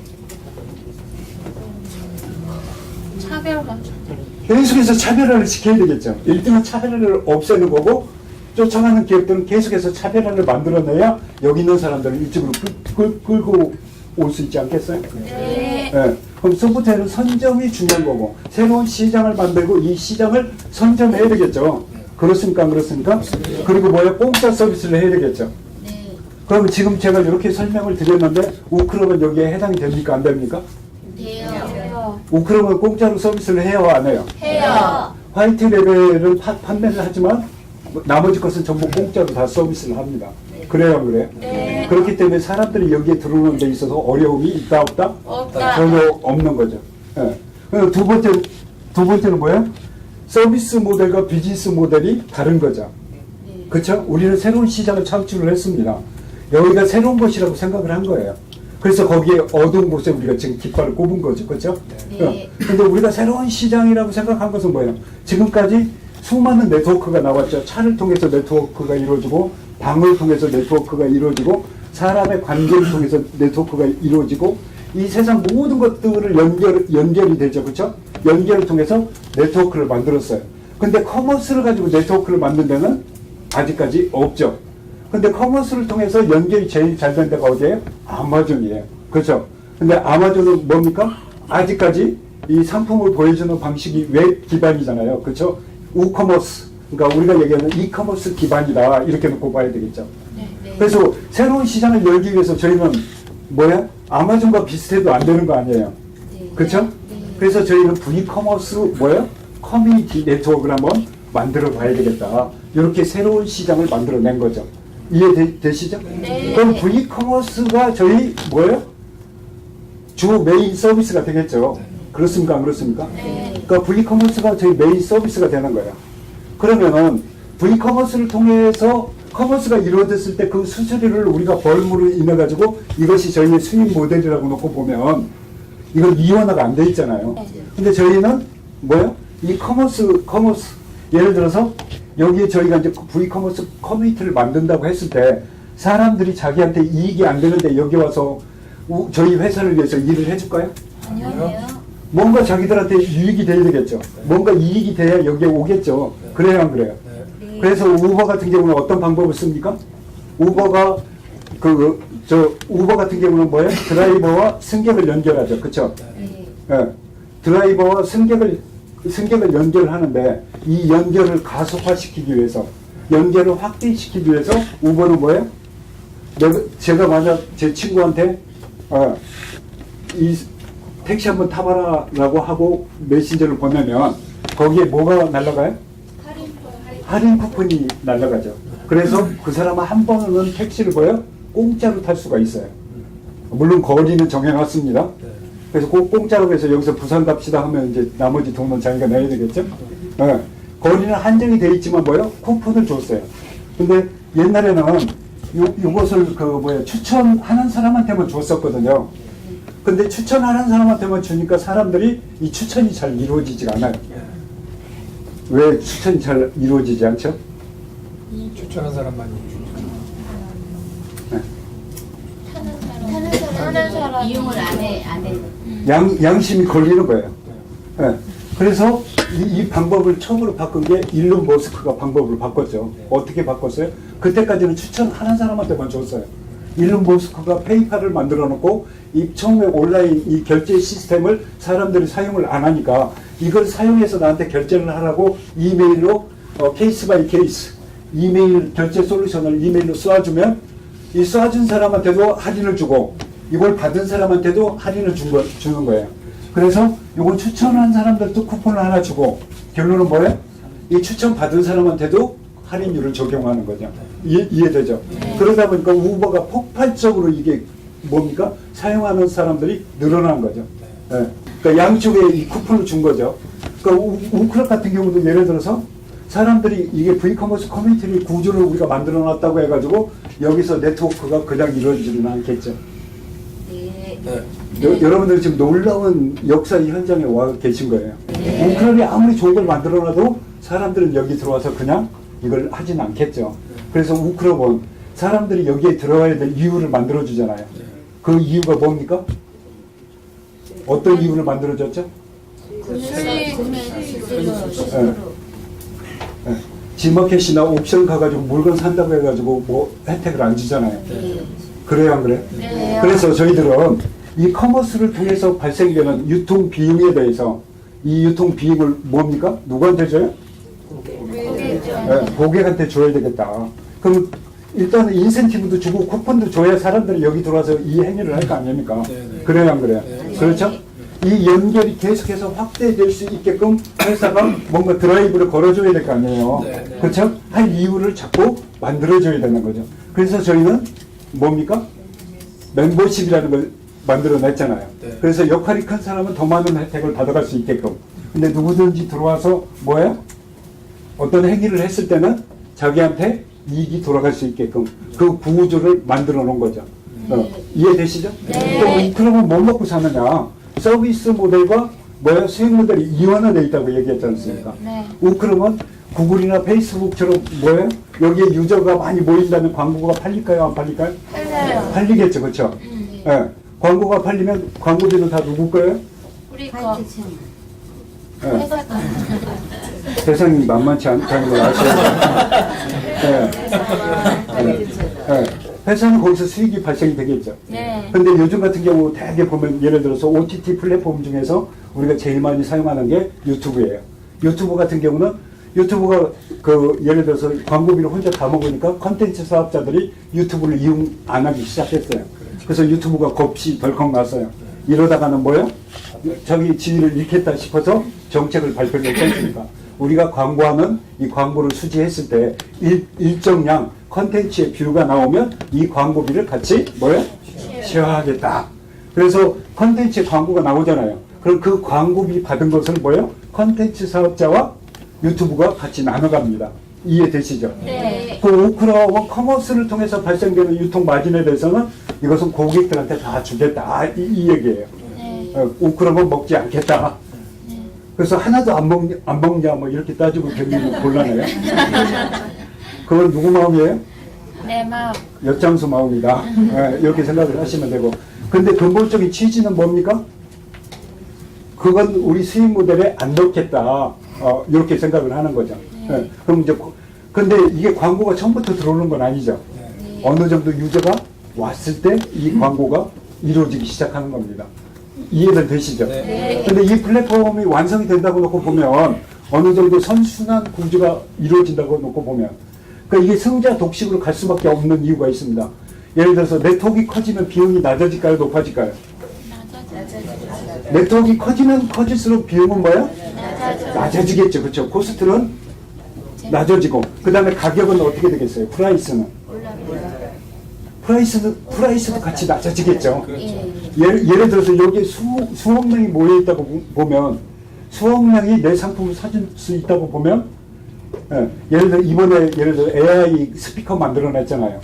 차별화. 계속해서 차별화를 시켜야 되겠죠. 1등은 차별화를 없애는 거고 쫓아가는 기업들은 계속해서 차별화를 만들어내야 여기 있는 사람들을 이쪽으로 끌고 올 수 있지 않겠어요? 네. 네. 그럼 소프트웨어는 선점이 중요한 거고 새로운 시장을 만들고 이 시장을 선점해야 되겠죠. 그렇습니까? 안 그렇습니까? 그리고 뭐야? 공짜 서비스를 해야 되겠죠. 네. 그럼 지금 제가 이렇게 설명을 드렸는데 우크롬은 여기에 해당이 됩니까? 안 됩니까? 돼요. 우크롬은 공짜로 서비스를 해요? 안 해요? 해요. 화이트 레벨은 판매를 하지만 나머지 것은 전부 공짜로 다 서비스를 합니다. 그래요, 안 그래요? 네. 그렇기 때문에 사람들이 여기에 들어오는 데 있어서 어려움이 있다 없다? 없다. 전혀 없는 거죠. 예. 그리고 두 번째는 뭐예요? 서비스 모델과 비즈니스 모델이 다른 거죠. 네. 그렇죠? 우리는 새로운 시장을 창출을 했습니다. 여기가 새로운 것이라고 생각을 한 거예요. 그래서 거기에 어두운 곳에 우리가 지금 깃발을 꼽은 거죠. 그렇죠? 네. 근데 우리가 새로운 시장이라고 생각한 것은 뭐예요? 지금까지 수많은 네트워크가 나왔죠. 차를 통해서 네트워크가 이루어지고 방을 통해서 네트워크가 이루어지고 사람의 관계를 통해서 네트워크가 이루어지고 이 세상 모든 것들을 연결이 되죠. 그렇죠? 연결을 통해서 네트워크를 만들었어요. 근데 커머스를 가지고 네트워크를 만든 데는 아직까지 없죠. 근데 커머스를 통해서 연결이 제일 잘 된 데가 어디예요? 아마존이에요. 그렇죠? 근데 아마존은 뭡니까? 아직까지 이 상품을 보여주는 방식이 웹 기반이잖아요. 그렇죠? 우커머스, 그러니까 우리가 얘기하는 이커머스 기반이다. 이렇게 놓고 봐야 되겠죠. 네, 네. 그래서 새로운 시장을 열기 위해서 저희는 뭐야? 아마존과 비슷해도 안 되는 거 아니에요. 네. 그렇죠? 네. 그래서 저희는 V커머스 뭐야? 커뮤니티 네트워크를 한번 만들어 봐야 되겠다. 이렇게 새로운 시장을 만들어낸 거죠. 이해되시죠? 네. 그럼 V커머스가 저희 뭐예요? 주 메인 서비스가 되겠죠. 그렇습니까? 안 그렇습니까? 네. 그러니까 V커머스가 저희 메인 서비스가 되는 거예요. 그러면은 V커머스를 통해서 커머스가 이루어졌을 때 그 수수료를 우리가 벌므로 인해 가지고 이것이 저희의 수익 모델이라고 놓고 보면 이건 이원화가 안 돼 있잖아요. 근데 저희는 뭐예요? 이 커머스 예를 들어서 여기에 저희가 이제 V커머스 커뮤니티를 만든다고 했을 때 사람들이 자기한테 이익이 안 되는데 여기 와서 저희 회사를 위해서 일을 해줄까요? 아니요. 뭔가 자기들한테 유익이 돼야 되겠죠. 뭔가 이익이 돼야 여기에 오겠죠. 그래요, 안 그래요? 네. 그래서 우버 같은 경우는 어떤 방법을 씁니까? 우버가 우버 같은 경우는 뭐예요? 드라이버와 승객을 연결하죠. 그렇죠? 네. 예. 드라이버와 승객을 연결하는데 이 연결을 가속화시키기 위해서 연결을 확대시키기 위해서 우버는 뭐예요? 제가 만약 제 친구한테 이 택시 한번 타봐라라고 하고 메신저를 보내면 거기에 뭐가 날아가요? 할인 쿠폰이 날아가죠. 그래서 그 사람은 한 번은 택시를 공짜로 탈 수가 있어요. 물론 거리는 정해놨습니다. 그래서 꼭 공짜로 해서 여기서 부산 갑시다 하면 이제 나머지 돈은 자기가 내야 되겠죠. 거리는 한정이 돼 있지만 쿠폰을 줬어요. 근데 옛날에는 요것을 추천하는 사람한테만 줬었거든요. 근데 추천하는 사람한테만 주니까 사람들이 이 추천이 잘 이루어지지가 않아요. 왜 추천이 잘 이루어지지 않죠? 추천한 사람만이 타는 사람 이용을 안 해. 양심이 걸리는 거예요. 그래서 이 방법을 처음으로 바꾼 게 일론 머스크가 방법을 바꿨죠. 어떻게 바꿨어요? 그때까지는 추천하는 사람한테만 줬어요. 일론 머스크가 페이팔을 만들어 놓고 이 처음에 온라인 이 결제 시스템을 사람들이 사용을 안 하니까 이걸 사용해서 나한테 결제를 하라고 이메일로 케이스 바이 케이스 이메일 결제 솔루션을 이메일로 쏴주면 이 쏴준 사람한테도 할인을 주고 이걸 받은 사람한테도 할인을 주는 거예요. 그래서 이걸 추천한 사람들도 쿠폰을 하나 주고 결론은 뭐예요? 이 추천 받은 사람한테도 할인율을 적용하는 거죠. 이해되죠? 그러다 보니까 우버가 폭발적으로 이게 뭡니까? 사용하는 사람들이 늘어난 거죠. 그러니까 양쪽에 이 쿠폰을 준 거죠. 그러니까 우클럽 같은 경우도 예를 들어서 사람들이 이게 V커머스 커뮤니티를 구조를 우리가 만들어 놨다고 해가지고 여기서 네트워크가 그냥 이루어지지는 않겠죠. 여러분들 지금 놀라운 역사의 현장에 와 계신 거예요. 우클럽이 아무리 좋은 걸 만들어 놔도 사람들은 여기 들어와서 그냥 이걸 하진 않겠죠. 그래서 우클럽은 사람들이 여기에 들어와야 될 이유를 만들어 주잖아요. 그 이유가 뭡니까? 어떤 이유를 만들어 줬죠? 지마켓이나 옵션 가가지고 물건 산다고 해가지고 뭐 혜택을 안 주잖아요. 그래요, 안 그래요? 네. 그래서 저희들은 이 커머스를 통해서 발생되는 유통 비용에 대해서 이 유통 비용을 뭡니까? 누구한테 줘요? 고객한테 줘야 되겠다. 그럼 일단은 인센티브도 주고 쿠폰도 줘야 사람들이 여기 들어와서 이 행위를 할 거 아닙니까? 그래요, 안 그래요? 그렇죠? 이 연결이 계속해서 확대될 수 있게끔 회사가 뭔가 드라이브를 걸어줘야 될 거 아니에요. 그렇죠? 할 이유를 자꾸 만들어줘야 되는 거죠. 그래서 저희는 뭡니까? 멤버십이라는 걸 만들어냈잖아요. 그래서 역할이 큰 사람은 더 많은 혜택을 받아갈 수 있게끔. 근데 누구든지 들어와서 뭐예요? 어떤 행위를 했을 때는 자기한테 이익이 돌아갈 수 있게끔 그 구조를 만들어 놓은 거죠. 이해되시죠? 또 그러면 뭐 먹고 사느냐? 서비스 모델과 수익 모델이 이완화되어 있다고 얘기했지 않습니까? 그러면 구글이나 페이스북처럼 여기에 유저가 많이 모인다면 광고가 팔릴까요? 안 팔릴까요? 팔려요. 팔리겠죠, 그렇죠? 광고가 팔리면 광고비는 다 누구 거예요? 우리 거 회사 거. 세상이 만만치 않다는 걸 아셔야 돼요. 회사는 거기서 수익이 발생이 되겠죠. 네. 근데 요즘 같은 경우 대개 보면 예를 들어서 OTT 플랫폼 중에서 우리가 제일 많이 사용하는 게 유튜브예요. 유튜브 같은 경우는 유튜브가 그 예를 들어서 광고비를 혼자 다 먹으니까 컨텐츠 사업자들이 유튜브를 이용 안 하기 시작했어요. 그래서 유튜브가 겁이 덜컥 났어요. 이러다가는 뭐예요? 자기 지위를 잃겠다 싶어서 정책을 발표를 했지 않습니까? 우리가 광고하는 이 광고를 수지했을 때 일정량 컨텐츠의 뷰가 나오면 이 광고비를 같이 뭐예요? 쉐어하겠다. 그래서 컨텐츠에 광고가 나오잖아요. 그럼 그 광고비 받은 것을 뭐예요? 컨텐츠 사업자와 유튜브가 같이 나눠갑니다. 이해되시죠? 네. 그 오크라와 커머스를 통해서 발생되는 유통 마진에 대해서는 이것은 고객들한테 다 주겠다. 이 얘기예요. 네. 오크라만 먹지 않겠다. 그래서 하나도 안 먹냐 뭐 이렇게 따지고 견디면 곤란해요. 그건 누구 마음이에요? 내 마음. 엿장수 마음이다. 이렇게 생각을 하시면 되고. 근데 근본적인 취지는 뭡니까? 그건 우리 수익 모델에 안 넣겠다. 이렇게 생각을 하는 거죠. 그럼 이제 근데 이게 광고가 처음부터 들어오는 건 아니죠. 어느 정도 유저가 왔을 때 이 광고가 이루어지기 시작하는 겁니다. 이해는 되시죠? 네. 근데 이 플랫폼이 완성이 된다고 놓고 보면 어느 정도 선순환 구조가 이루어진다고 놓고 보면 그러니까 이게 승자 독식으로 갈 수밖에 없는 이유가 있습니다. 예를 들어서 네트워크가 커지면 비용이 낮아질까요? 높아질까요? 네트워크가 커지면 커질수록 비용은 뭐예요? 낮아지겠죠. 그렇죠? 코스트는 낮아지고 그 다음에 가격은 어떻게 되겠어요? 프라이스는? 프라이스도 같이 낮아지겠죠. 예를 들어서 여기 수억 명이 모여 있다고 보면 수억 명이 내 상품을 사줄 수 있다고 보면 예를 들어 이번에 예를 들어 AI 스피커 만들어냈잖아요.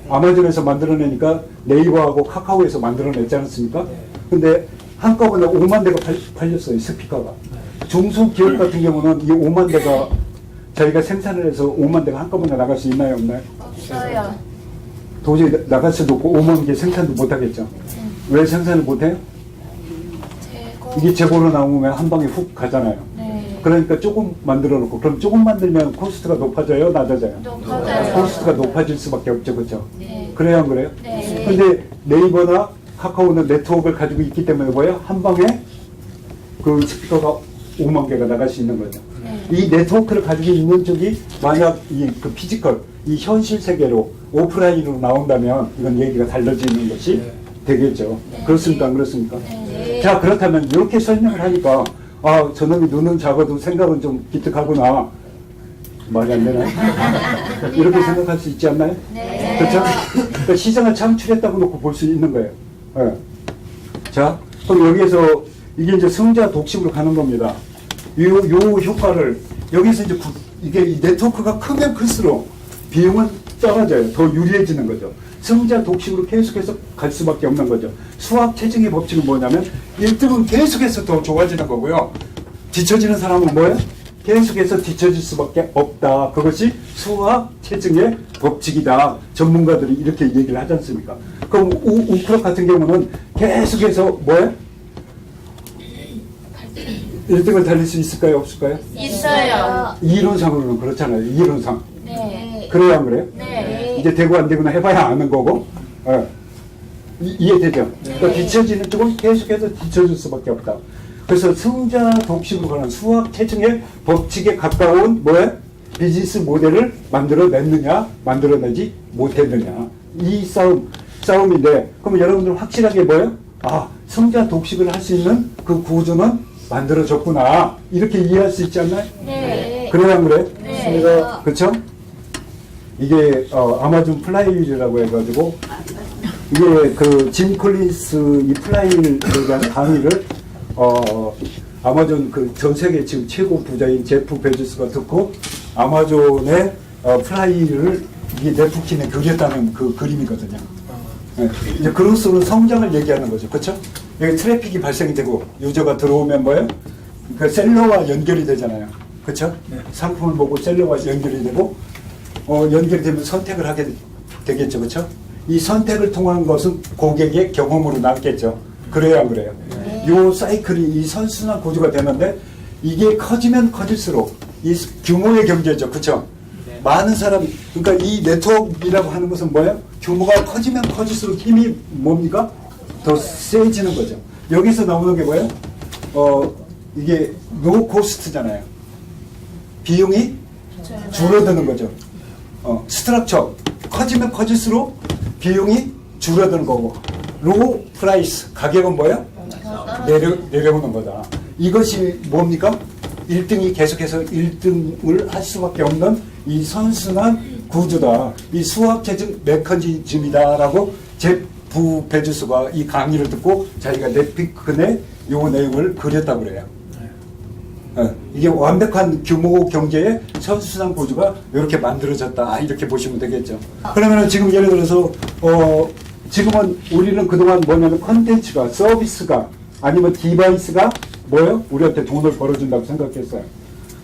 아마존에서 만들어내니까 네이버하고 카카오에서 만들어냈지 않습니까? 근데 한꺼번에 5만 대가 팔렸어요. 스피커가. 중소기업 같은 경우는 이 5만 대가 저희가 생산을 해서 5만 대가 한꺼번에 나갈 수 있나요? 없나요? 없어요. 도저히 나갈 수도 없고 5만 개 생산도 못하겠죠. 왜 생산을 못해요? 이게 재고로 나오면 한 방에 훅 가잖아요. 네. 그러니까 조금 만들어 놓고 그럼 조금 만들면 코스트가 높아져요? 낮아져요? 높아져요. 코스트가 높아질 수밖에 없죠. 그렇죠? 네. 그래요 안 그래요? 네. 근데 네이버나 카카오는 네트워크를 가지고 있기 때문에 뭐예요? 한 방에 그 스피커가 5만 개가 나갈 수 있는 거죠. 이 네트워크를 가지고 있는 쪽이 만약 그 피지컬, 이 현실 세계로 오프라인으로 나온다면 이건 얘기가 달라지는 것이 되겠죠. 그렇습니까? 안 그렇습니까? 자, 그렇다면 이렇게 설명을 하니까 저놈이 눈은 작아도 생각은 좀 기특하구나. 말이 안 되나요? 이렇게 생각할 수 있지 않나요? 네. 그렇죠? 그러니까 시장을 창출했다고 놓고 볼 수 있는 거예요. 네. 자, 그럼 여기에서 이게 이제 승자 독식으로 가는 겁니다. 요 효과를 여기서 이제 이게 이 네트워크가 크면 클수록 비용은 떨어져요. 더 유리해지는 거죠. 승자 독식으로 계속해서 갈 수밖에 없는 거죠. 수학 체증의 법칙은 뭐냐면 1등은 계속해서 더 좋아지는 거고요. 뒤처지는 사람은 뭐예요? 계속해서 뒤처질 수밖에 없다. 그것이 수학 체증의 법칙이다. 전문가들이 이렇게 얘기를 하지 않습니까? 그럼 우크라 같은 경우는 계속해서 뭐예요? 1등을 달릴 수 있을까요? 없을까요? 있어요. 이론상으로는 그렇잖아요. 이론상. 네. 그래요? 안 그래요? 네. 이제 되고 안 되고나 해봐야 아는 거고. 이해되죠? 그러니까 뒤처지는 쪽은 계속해서 뒤처질 수밖에 없다. 그래서 승자 독식으로 가는 수학 체증의 법칙에 가까운 뭐예요? 비즈니스 모델을 만들어냈느냐, 만들어내지 못했느냐. 이 싸움인데, 그러면 여러분들 확실하게 뭐예요? 승자 독식을 할 수 있는 그 구조는 만들어졌구나. 이렇게 이해할 수 있지 않나요? 네. 그래요, 안 그래요? 네. 그렇죠? 이게 아마존 플라이윌이라고 해가지고 이게 그 짐 콜린스 이 플라이윌에 대한 강의를 아마존 그 전 세계 지금 최고 부자인 제프 베조스가 듣고 아마존의 플라이윌을 이게 네프킨에 그렸다는 그 그림이거든요. 네. 이제 그로서는 성장을 얘기하는 거죠. 그렇죠? 여기 트래픽이 발생이 되고 유저가 들어오면 뭐예요? 그 셀러와 연결이 되잖아요. 그렇죠? 상품을 보고 셀러와 연결이 되고 연결이 되면 선택을 하게 되겠죠. 그렇죠? 이 선택을 통한 것은 고객의 경험으로 남겠죠. 그래야 안 그래요? 이 사이클이 이 선순환 구조가 되는데 이게 커지면 커질수록 이 규모의 경제죠. 그렇죠? 많은 사람, 그러니까 이 네트워크라고 하는 것은 뭐예요? 규모가 커지면 커질수록 힘이 뭡니까? 더 세지는 거죠. 여기서 나오는 게 뭐예요? 이게 노 코스트잖아요. 비용이 줄어드는 거죠. 스트럭처 커지면 커질수록 비용이 줄어드는 거고, 로우 프라이스 가격은 뭐예요? 내려오는 거다. 이것이 뭡니까? 1등이 계속해서 1등을 할 수밖에 없는 이 선순환 구조다. 이 수학적 메커니즘이다라고 제프 베조스가 이 강의를 듣고 자기가 넷피큰의 요 내용을 그렸다고 그래요. 이게 완벽한 규모 경제의 선순환 구조가 이렇게 만들어졌다. 이렇게 보시면 되겠죠. 그러면 지금 예를 들어서 지금은 우리는 그동안 뭐냐면 컨텐츠가, 서비스가 아니면 디바이스가 뭐예요? 우리한테 돈을 벌어준다고 생각했어요.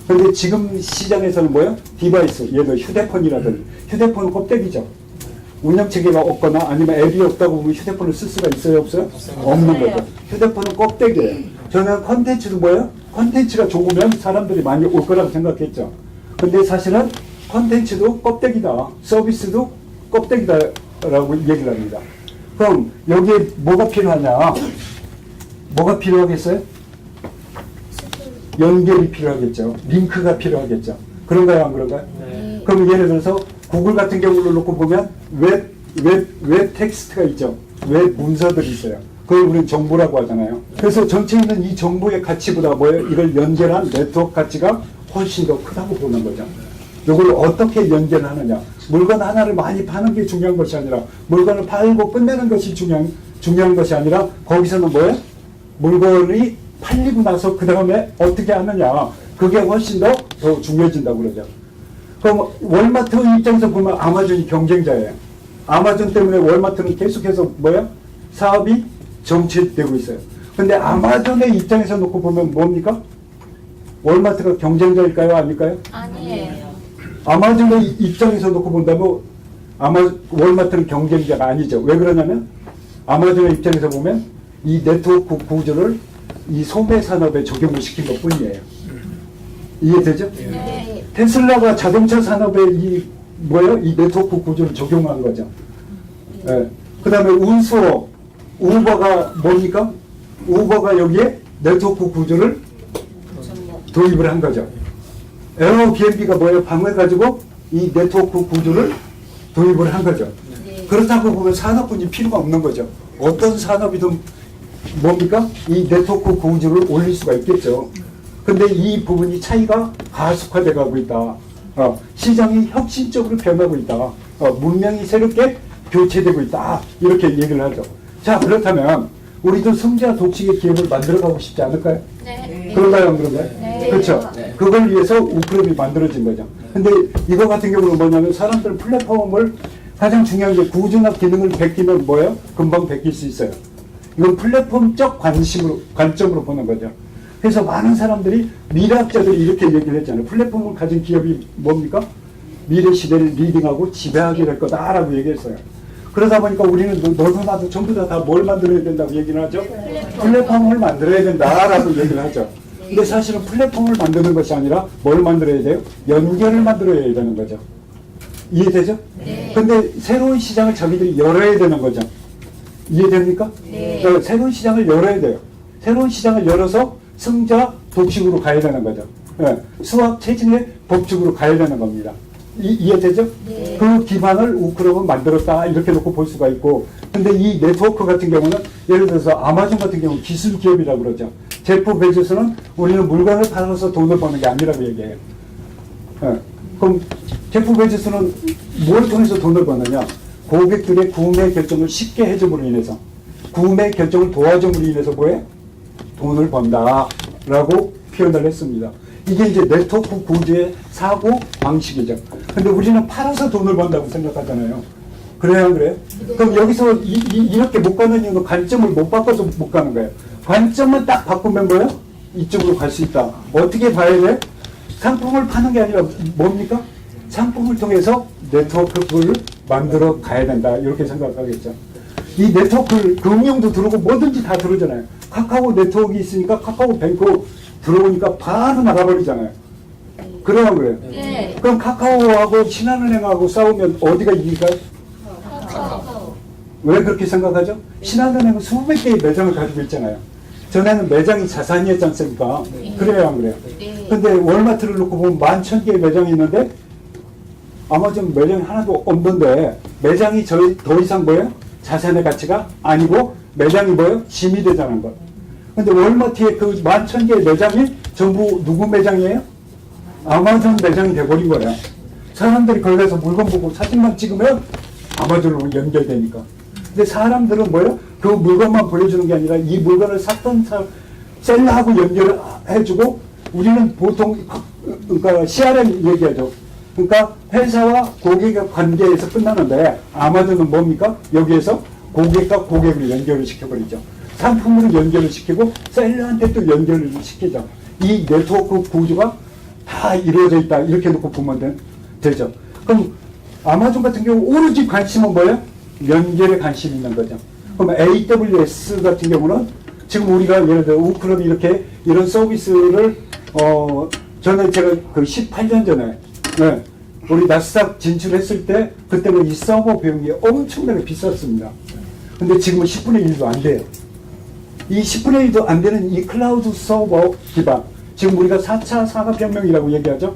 그런데 지금 시장에서는 뭐예요? 디바이스, 예를 들어 휴대폰이라든지, 휴대폰은 껍데기죠. 운영체계가 없거나 아니면 앱이 없다고 보면 휴대폰을 쓸 수가 있어요? 없어요? 없는 거죠. 휴대폰은 껍데기예요. 저는 컨텐츠도 뭐예요? 컨텐츠가 좋으면 사람들이 많이 올 거라고 생각했죠. 근데 사실은 컨텐츠도 껍데기다. 서비스도 껍데기다라고 얘기를 합니다. 그럼 여기에 뭐가 필요하냐? 뭐가 필요하겠어요? 연결이 필요하겠죠. 링크가 필요하겠죠. 그런가요? 안 그런가요? 네. 그럼 예를 들어서 구글 같은 경우를 놓고 보면 웹 텍스트가 있죠. 웹 문서들이 있어요. 그걸 우리는 정보라고 하잖아요. 그래서 전체에 있는 이 정보의 가치보다 뭐예요? 이걸 연결한 네트워크 가치가 훨씬 더 크다고 보는 거죠. 이걸 어떻게 연결하느냐. 물건 하나를 많이 파는 게 중요한 것이 아니라 물건을 팔고 끝내는 것이 중요한 것이 아니라 거기서는 뭐예요? 물건이 팔리고 나서 그 다음에 어떻게 하느냐. 그게 훨씬 더 중요해진다고 그러죠. 그럼 월마트 입장에서 보면 아마존이 경쟁자예요. 아마존 때문에 월마트는 계속해서 뭐예요? 사업이 정체되고 있어요. 근데 아마존의 입장에서 놓고 보면 뭡니까? 월마트가 경쟁자일까요? 아닐까요? 아니에요. 아마존의 입장에서 놓고 본다면 월마트는 경쟁자가 아니죠. 왜 그러냐면 아마존의 입장에서 보면 이 네트워크 구조를 이 소매 산업에 적용을 시킨 것 뿐이에요. 이해되죠? 네. 테슬라가 자동차 산업에 이 네트워크 구조를 적용한 거죠. 그 다음에 운수업, 우버가 뭡니까? 우버가 여기에 네트워크 구조를 도입을 한 거죠. 에어비앤비가 뭐예요? 방을 가지고 이 네트워크 구조를 도입을 한 거죠. 네. 그렇다고 보면 산업군이 필요가 없는 거죠. 어떤 산업이든 뭡니까? 이 네트워크 구조를 올릴 수가 있겠죠. 근데 이 부분이 차이가 가속화돼 가고 있다. 시장이 혁신적으로 변하고 있다. 문명이 새롭게 교체되고 있다. 이렇게 얘기를 하죠. 자, 그렇다면 우리도 승자 독식의 기업을 만들어가고 싶지 않을까요? 네. 그런가요? 안 그런가요? 네. 그렇죠. 네. 그걸 위해서 우크롭이 만들어진 거죠. 근데 이거 같은 경우는 뭐냐면 사람들 플랫폼을 가장 중요한 게 구조나 기능을 베끼면 뭐예요? 금방 베낄 수 있어요. 이건 플랫폼적 관점으로 보는 거죠. 그래서 많은 사람들이 미래학자들이 이렇게 얘기를 했잖아요. 플랫폼을 가진 기업이 뭡니까? 미래 시대를 리딩하고 지배하게 될 거다라고 얘기했어요. 그러다 보니까 우리는 너도 나도 전부 다 뭘 만들어야 된다고 얘기를 하죠? 플랫폼을 만들어야 된다라고 얘기를 하죠. 근데 사실은 플랫폼을 만드는 것이 아니라 뭘 만들어야 돼요? 연결을 만들어야 되는 거죠. 이해되죠? 네. 근데 새로운 시장을 자기들이 열어야 되는 거죠. 이해됩니까? 네. 새로운 시장을 열어야 돼요. 새로운 시장을 열어서 승자 독식으로 가야 되는 거죠. 수학 체증의 법칙으로 가야 되는 겁니다. 이해되죠? 네. 그 기반을 우크롭은 만들었다 이렇게 놓고 볼 수가 있고, 근데 이 네트워크 같은 경우는 예를 들어서 아마존 같은 경우는 기술 기업이라고 그러죠. 제프 베조스는 우리는 물건을 팔아서 돈을 버는 게 아니라고 얘기해요. 그럼 제프 베조스는 뭘 통해서 돈을 버느냐? 고객들의 구매 결정을 쉽게 해줌으로 인해서, 구매 결정을 도와줌으로 인해서 뭐해? 돈을 번다라고 표현을 했습니다. 이게 이제 네트워크 구조의 사고 방식이죠. 근데 우리는 팔아서 돈을 번다고 생각하잖아요. 그래요, 안 그래요? 그럼 여기서 이렇게 못 가는 이유는 관점을 못 바꿔서 못 가는 거예요. 관점만 딱 바꾸면 뭐예요? 이쪽으로 갈 수 있다. 어떻게 봐야 돼? 상품을 파는 게 아니라 뭡니까? 상품을 통해서 네트워크를 만들어 가야 된다. 이렇게 생각하겠죠. 이 네트워크, 금융도 들어오고 뭐든지 다 들어오잖아요. 카카오 네트워크가 있으니까 카카오 뱅크 들어오니까 바로 나가버리잖아요. 그래요, 안 그래요? 네. 그럼 카카오하고 신한은행하고 싸우면 어디가 이길까요? 카카오. 왜 그렇게 생각하죠? 신한은행은 수백 개의 매장을 가지고 있잖아요. 전에는 매장이 자산이었지 않습니까? 그래요, 안 그래요? 네. 근데 월마트를 놓고 보면 11,000개의 매장이 있는데 아마존 매장이 하나도 없는데 매장이 더 이상 뭐예요? 자산의 가치가 아니고 매장이 뭐예요? 짐이 되자는 것. 근데 월마트의 그 11,000개의 매장이 전부 누구 매장이에요? 아마존 매장이 돼버린 거예요. 사람들이 거기 가서 물건 보고 사진만 찍으면 아마존으로 연결되니까. 근데 사람들은 뭐예요? 그 물건만 보여주는 게 아니라 이 물건을 샀던 셀러하고 연결해주고 우리는 보통 그러니까 CRM 얘기하죠. 그러니까 회사와 고객의 관계에서 끝나는데 아마존은 뭡니까? 여기에서 고객과 고객을 연결을 시켜버리죠. 상품으로 연결을 시키고 셀러한테 또 연결을 시키죠. 이 네트워크 구조가 다 이루어져 있다. 이렇게 놓고 보면 되죠. 그럼 아마존 같은 경우 오로지 관심은 뭐예요? 연결에 관심이 있는 거죠. 그럼 AWS 같은 경우는 지금 우리가 예를 들어 우크롬이 이렇게 이런 서비스를 전에 제가 그 18년 전에 네, 우리 나스닥 진출했을 때 그때는 이 서버 비용이 엄청나게 비쌌습니다. 근데 지금은 10분의 1도 안 돼요. 이 10분의 1도 안 되는 이 클라우드 서버 기반 지금 우리가 4차 산업혁명이라고 얘기하죠.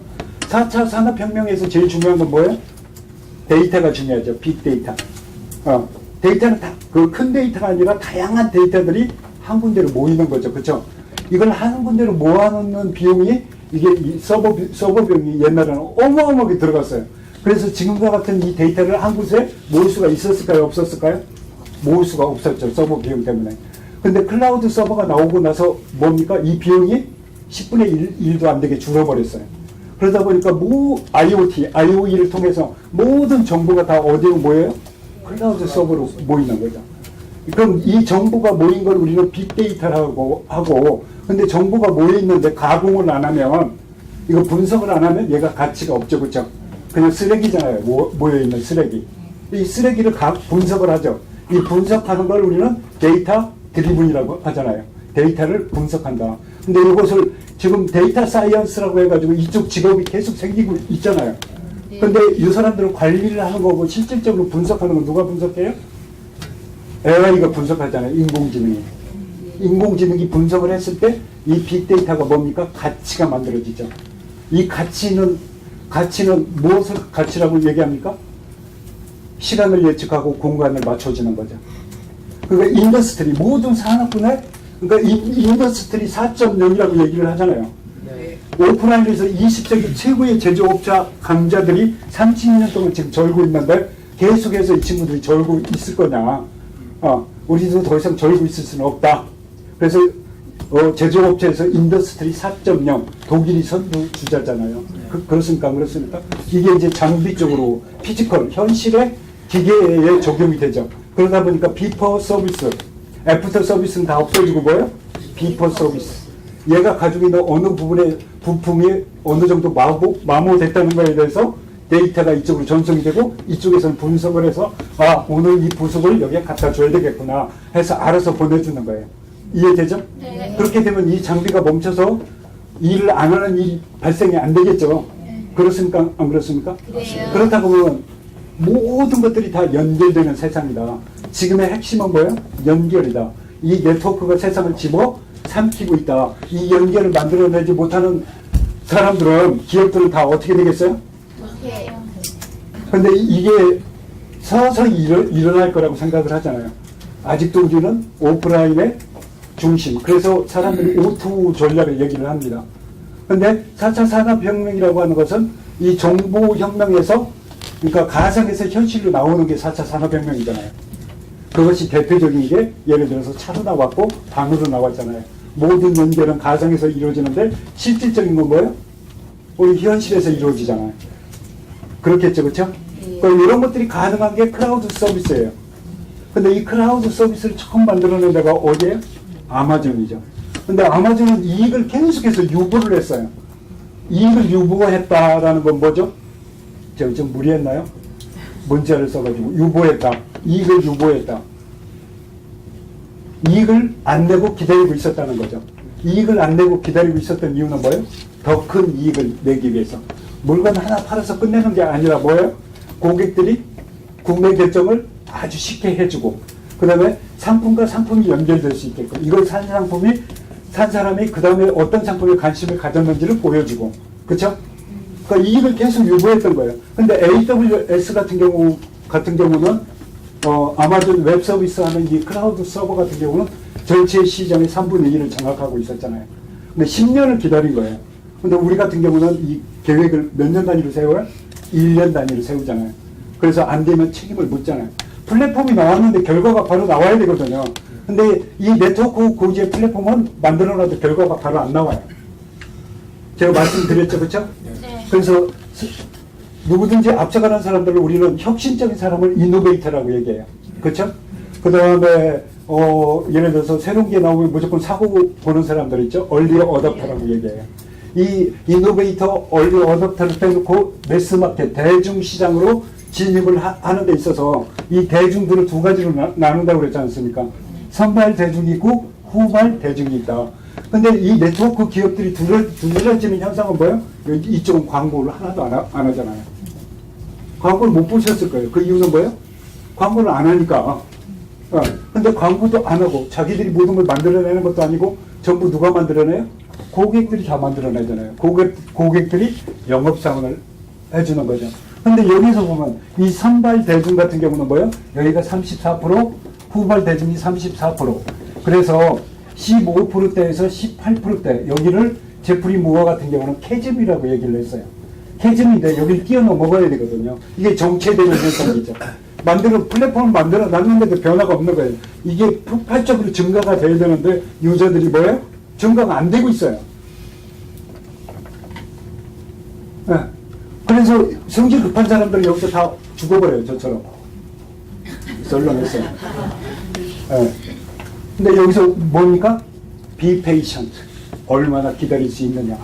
4차 산업혁명에서 제일 중요한 건 뭐예요? 데이터가 중요하죠. 빅데이터. 데이터는 그 큰 데이터가 아니라 다양한 데이터들이 한 군데로 모이는 거죠. 그렇죠? 이걸 한 군데로 모아놓는 비용이 이게 이 서버 비용이 옛날에는 어마어마하게 들어갔어요. 그래서 지금과 같은 이 데이터를 한 곳에 모을 수가 있었을까요? 없었을까요? 모을 수가 없었죠. 서버 비용 때문에. 근데 클라우드 서버가 나오고 나서 뭡니까? 이 비용이 10분의 1도 안 되게 줄어버렸어요. 그러다 보니까 IoT, IoE를 통해서 모든 정보가 다 어디로 모여요? 클라우드 서버로 모이는 거죠. 그럼 이 정보가 모인 걸 우리는 빅데이터라고 하고, 근데 정보가 모여 있는데 가공을 안 하면, 이거 분석을 안 하면 얘가 가치가 없죠, 그렇죠? 그냥 쓰레기잖아요. 모여 있는 쓰레기. 이 쓰레기를 분석을 하죠. 이 분석하는 걸 우리는 데이터 드리븐이라고 하잖아요. 데이터를 분석한다. 근데 이것을 지금 데이터 사이언스라고 해가지고 이쪽 직업이 계속 생기고 있잖아요. 근데 이 사람들은 관리를 하는 거고 실질적으로 분석하는 건 누가 분석해요? AI가 분석하잖아요. 인공지능이. 인공지능이 분석을 했을 때 이 빅데이터가 뭡니까? 가치가 만들어지죠. 이 가치는 무엇을 가치라고 얘기합니까? 시간을 예측하고 공간을 맞춰주는 거죠. 그러니까 인더스트리, 모든 산업군에 그러니까 인더스트리 4.0이라고 얘기를 하잖아요. 네. 오프라인에서 20세기 최고의 제조업자 강자들이 30년 동안 지금 절고 있는데 계속해서 이 친구들이 절고 있을 거냐. 우리도 더 이상 절고 있을 수는 없다. 그래서 제조업체에서 인더스트리 4.0 독일이 선두주자잖아요. 그렇습니까? 그렇습니까? 이게 이제 장비 쪽으로 피지컬, 현실의 기계에 적용이 되죠. 그러다 보니까 비퍼 서비스, 애프터 서비스는 다 없어지고 뭐예요? 비퍼 서비스. 얘가 가지고 있는 어느 부분의 부품이 어느 정도 마모됐다는 거에 대해서 데이터가 이쪽으로 전송이 되고 이쪽에서는 분석을 해서 오늘 이 부속을 여기에 갖다 줘야 되겠구나 해서 알아서 보내주는 거예요. 이해되죠? 네. 그렇게 되면 이 장비가 멈춰서 일을 안 하는 일이 발생이 안 되겠죠. 그렇습니까? 안 그렇습니까? 그래요. 그렇다고 보면 모든 것들이 다 연결되는 세상이다. 지금의 핵심은 뭐예요? 연결이다. 이 네트워크가 세상을 집어 삼키고 있다. 이 연결을 만들어내지 못하는 사람들은, 기업들은 다 어떻게 되겠어요? 네. 근데 이게 서서히 일어날 거라고 생각을 하잖아요. 아직도 우리는 오프라인의 중심. 그래서 사람들이 O2 전략을 얘기를 합니다. 근데 4차 산업혁명이라고 하는 것은 이 정보혁명에서, 그러니까 가상에서 현실로 나오는 게 4차 산업혁명이잖아요. 그것이 대표적인 게 예를 들어서 차로 나왔고 방으로 나왔잖아요. 모든 연결은 가상에서 이루어지는데 실질적인 건 뭐예요? 우리 현실에서 이루어지잖아요. 그렇겠죠, 그렇죠? 그럼 이런 것들이 가능한 게 클라우드 서비스예요. 근데 이 클라우드 서비스를 처음 만들어낸 데가 어디예요? 아마존이죠. 근데 아마존은 이익을 계속해서 유보를 했어요. 이익을 유보했다라는 건 뭐죠? 제가 좀 무리했나요? 문자를 써가지고 유보했다. 이익을 유보했다. 이익을 안 내고 기다리고 있었다는 거죠. 이익을 안 내고 기다리고 있었던 이유는 뭐예요? 더 큰 이익을 내기 위해서. 물건 하나 팔아서 끝내는 게 아니라 뭐예요? 고객들이 구매 결정을 아주 쉽게 해주고, 그 다음에 상품과 상품이 연결될 수 있게끔, 이걸 산 사람이 그 다음에 어떤 상품에 관심을 가졌는지를 보여주고, 그쵸? 그러니까 이 일을 계속 유보했던 거예요. 근데 AWS 같은 경우는 아마존 웹 서비스 하는 이 클라우드 서버 같은 경우는 전체 시장의 3분의 1을 장악하고 있었잖아요. 근데 10년을 기다린 거예요. 근데 우리 같은 경우는 이 계획을 몇 년 단위로 세워요? 1년 단위로 세우잖아요. 그래서 안 되면 책임을 묻잖아요. 플랫폼이 나왔는데 결과가 바로 나와야 되거든요. 근데 이 네트워크 고지의 플랫폼은 만들어놔도 결과가 바로 안 나와요. 제가 말씀드렸죠, 그렇죠? 네. 그래서 누구든지 앞서가는 사람들을 우리는 혁신적인 사람을 이노베이터라고 얘기해요. 그렇죠? 그 다음에 예를 들어서 새로운 게 나오면 무조건 사고 보는 사람들 있죠? 얼리 어댑터라고 얘기해요. 이 이노베이터, 얼리 어댑터를 빼놓고 매스마켓, 대중시장으로 진입을 하는 데 있어서 이 대중들을 두 가지로 나눈다고 그랬지 않습니까? 선발 대중이 있고 후발 대중이 있다. 근데 이 네트워크 기업들이 두드러지는 현상은 뭐예요? 이쪽은 광고를 하나도 안 하잖아요. 광고를 못 보셨을 거예요. 그 이유는 뭐예요? 광고를 안 하니까. 근데 광고도 안 하고 자기들이 모든 걸 만들어내는 것도 아니고 전부 누가 만들어내요? 고객들이 다 만들어내잖아요. 고객들이 영업사원을 해주는 거죠. 근데 여기서 보면 이 선발 대중 같은 경우는 뭐예요? 여기가 34%, 후발 대중이 34%. 그래서 15%대에서 18%대, 여기를 제프리 무어 같은 경우는 캐즘이라고 얘기를 했어요. 캐즘인데 여기를 뛰어넘어가야 되거든요. 이게 정체되는 현상이죠. 플랫폼을 만들어 놨는데도 변화가 없는 거예요. 이게 폭발적으로 증가가 돼야 되는데 유저들이 뭐예요? 증가가 안 되고 있어요. 네. 그래서 성질 급한 사람들은 여기서 다 죽어버려요. 저처럼. 썰렁했어요. 네. 근데 여기서 뭡니까? Be patient. 얼마나 기다릴 수 있느냐.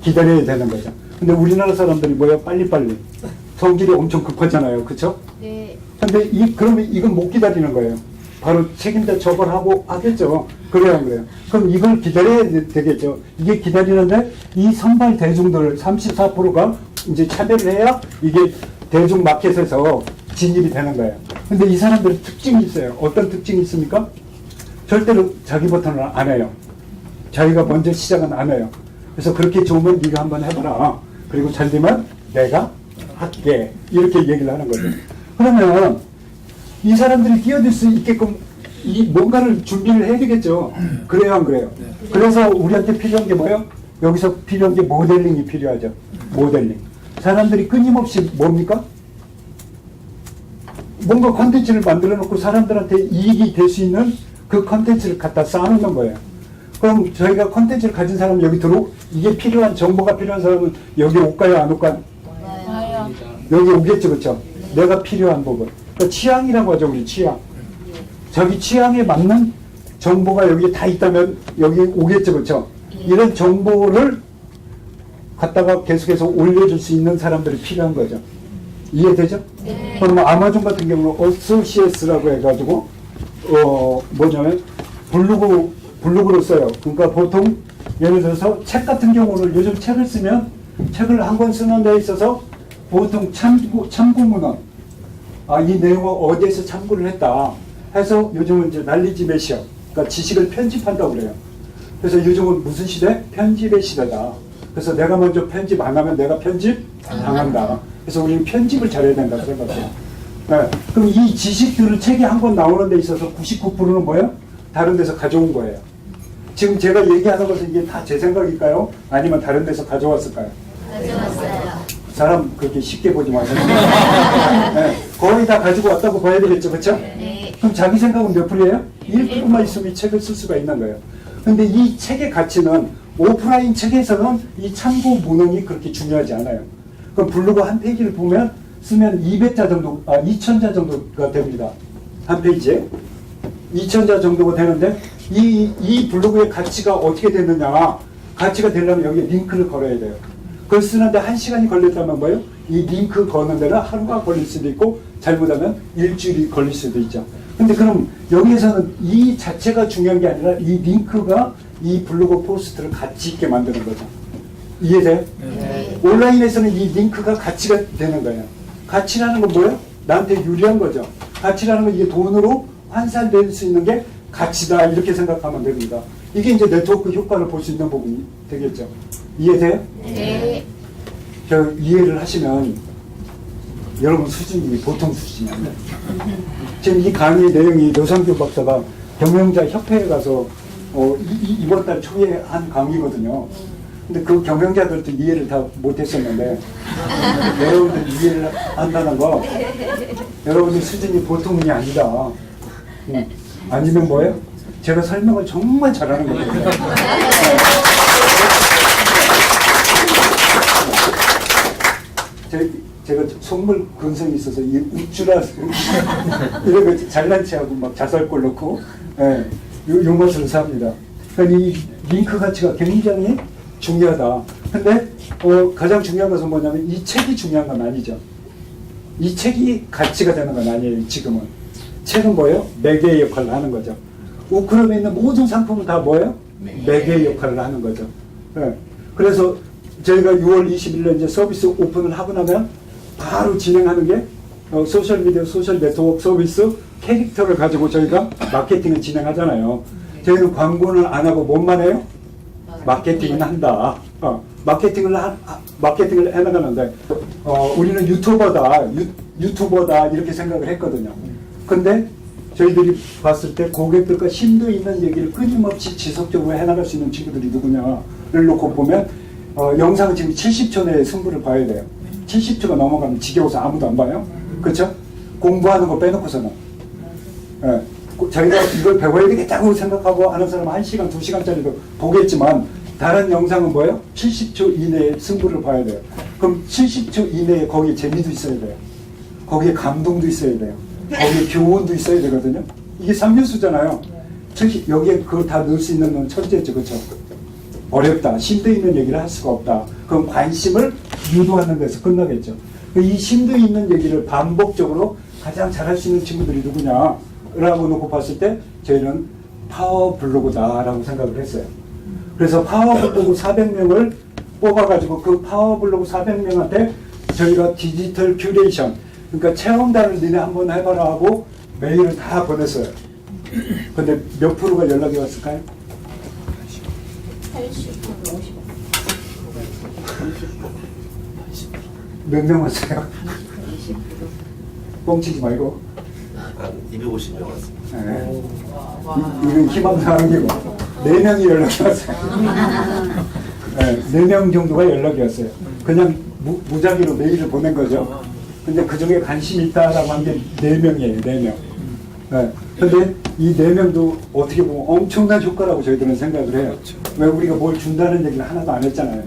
기다려야 되는 거죠. 근데 우리나라 사람들이 뭐예요? 빨리빨리. 성질이 엄청 급하잖아요. 그쵸? 네. 근데 그러면 이건 못 기다리는 거예요. 바로 책임자 처벌하고 하겠죠. 그래야 안 그래요. 그럼 이걸 기다려야 되겠죠. 이게 기다리는데 이 선발 대중들 34%가 이제 참여를 해야 이게 대중 마켓에서 진입이 되는 거예요. 근데 이 사람들은 특징이 있어요. 어떤 특징이 있습니까? 절대로 자기부터는 안 해요. 자기가 먼저 시작은 안 해요. 그래서 그렇게 좋으면 네가 한번 해봐라. 그리고 잘 되면 내가 할게. 이렇게 얘기를 하는 거죠. 그러면 이 사람들이 뛰어들 수 있게끔 뭔가를 준비를 해야 되겠죠. 그래요, 안 그래요? 그래서 우리한테 필요한 게 뭐예요? 여기서 필요한 게 모델링이 필요하죠. 모델링. 사람들이 끊임없이 뭡니까? 뭔가 컨텐츠를 만들어 놓고 사람들한테 이익이 될 수 있는 그 컨텐츠를 갖다 쌓아놓는 거예요. 그럼 저희가 컨텐츠를 가진 사람은 여기 이게 필요한 정보가 필요한 사람은 여기 올까요, 안 올까요? 와요. 여기 오겠죠, 그렇죠? 내가 필요한 부분. 그러니까 취향이라고 하죠, 우리 취향. 자기 취향에 맞는 정보가 여기 다 있다면 여기 오겠죠, 그렇죠? 이런 정보를 갖다가 계속해서 올려줄 수 있는 사람들이 필요한 거죠. 이해되죠? 네. 그러면 아마존 같은 경우는 어소시에스라고 해가지고 뭐냐면 블로그로 써요. 그러니까 보통 예를 들어서 책 같은 경우는 요즘 책을 쓰면 책을 한 권 쓰는 데 있어서 보통 참고 문헌, 이 내용을 어디에서 참고를 했다 해서 요즘은 이제 날리지 메시어, 그러니까 지식을 편집한다고 그래요. 그래서 요즘은 무슨 시대? 편집의 시대다. 그래서 내가 먼저 편집 안 하면 내가 편집 당한다. 그래서 우리는 편집을 잘해야 된다고 생각해요. 네. 그럼 이 지식들을 책이 한 권 나오는 데 있어서 99%는 뭐예요? 다른 데서 가져온 거예요. 지금 제가 얘기하는 것은 이게 다 제 생각일까요? 아니면 다른 데서 가져왔을까요? 가져왔어요. 사람 그렇게 쉽게 보지 마세요. 네. 거의 다 가지고 왔다고 봐야 되겠죠, 그렇죠? 네. 그럼 자기 생각은 몇 프로예요? 1%만 있으면 이 책을 쓸 수가 있는 거예요. 근데 이 책의 가치는 오프라인 책에서는 이 참고 문헌이 그렇게 중요하지 않아요. 그럼 블로그 한 페이지를 쓰면 200자 정도, 2000자 정도가 됩니다. 한 페이지에. 2000자 정도가 되는데 이 블로그의 가치가 어떻게 됐느냐. 가치가 되려면 여기에 링크를 걸어야 돼요. 그걸 쓰는데 1시간이 걸렸다면 뭐예요? 이 링크 거는 데는 하루가 걸릴 수도 있고 잘못하면 일주일이 걸릴 수도 있죠. 근데 그럼 여기에서는 이 자체가 중요한 게 아니라 이 링크가 이 블로그 포스트를 가치 있게 만드는 거죠. 이해돼요? 네. 온라인에서는 이 링크가 가치가 되는 거예요. 가치라는 건 뭐예요? 나한테 유리한 거죠. 가치라는 건 이게 돈으로 환산될 수 있는 게 가치다 이렇게 생각하면 됩니다. 이게 이제 네트워크 효과를 볼 수 있는 부분이 되겠죠. 이해돼요? 네. 저 이해를 하시면 여러분 수준이 보통 수준이 아니에요. 지금 이 강의 내용이 노상규 박사가 경영자 협회에 가서 이번 달 초에 한 강의거든요. 근데 그 경영자들도 이해를 다 못했었는데 여러분들 이해를 한다는 거 여러분들 수준이 보통이 아니다. 아니면 뭐예요? 제가 설명을 정말 잘하는 거거든요. 제가 속물 근성이 있어서 이 우쭐라 이런 잘난 체하고 막 자살골 넣고 요 맛을 삽니다. 그러니까 이 링크 가치가 굉장히 중요하다. 근데 가장 중요한 것은 뭐냐면 이 책이 중요한 건 아니죠. 이 책이 가치가 되는 건 아니에요. 지금은 책은 뭐예요? 매개의 역할을 하는 거죠. 우크럼에 있는 모든 상품은 다 뭐예요? 매개의 역할을 하는 거죠. 그래서 저희가 6월 20일에 이제 서비스 오픈을 하고 나면 바로 진행하는 게 소셜미디어, 소셜 네트워크 서비스 캐릭터를 가지고 저희가 마케팅을 진행하잖아요. 저희는 광고는 안 하고 뭔만 해요? 마케팅은 한다. 마케팅을 해나가는데 우리는 유튜버다 이렇게 생각을 했거든요. 근데 저희들이 봤을 때 고객들과 심도 있는 얘기를 끊임없이 지속적으로 해나갈 수 있는 친구들이 누구냐를 놓고 보면 영상은 지금 70초 내에 승부를 봐야 돼요. 70초가 넘어가면 지겨워서 아무도 안 봐요. 그렇죠? 공부하는 거 빼놓고서는. 자기가 이걸 배워야 되겠다고 생각하고 하는 사람은 1시간, 2시간짜리도 보겠지만 다른 영상은 뭐예요? 70초 이내에 승부를 봐야 돼요. 그럼 70초 이내에 거기에 재미도 있어야 돼요. 거기에 감동도 있어야 돼요. 거기에 교훈도 있어야 되거든요. 이게 3요소잖아요. 여기에 그걸 다 넣을 수 있는 건 천재죠. 그렇죠? 어렵다. 심도 있는 얘기를 할 수가 없다. 그럼 관심을 유도하는 데서 끝나겠죠. 이 심도 있는 얘기를 반복적으로 가장 잘할 수 있는 친구들이 누구냐라고 놓고 봤을 때 저희는 파워블로그다라고 생각을 했어요. 그래서 파워블로그 400명을 뽑아가지고 그 파워블로그 400명한테 저희가 디지털 큐레이션, 그러니까 체험단을 니네 한번 해봐라 하고 메일을 다 보냈어요. 근데 몇 프로가 연락이 왔을까요? 80%, 50%. 몇 명 왔어요? 20%. 뻥치지 말고. 한 250명 왔습니다. 이건 희망사항이고 4명이 연락이 왔어요. 4명 정도가 연락이 왔어요. 그냥 무작위로 메일을 보낸 거죠. 근데 그 중에 관심이 있다라고 한 게 4명이에요. 4명. 근데 이 4명도 어떻게 보면 엄청난 효과라고 저희들은 생각을 해요. 왜 우리가 뭘 준다는 얘기를 하나도 안 했잖아요.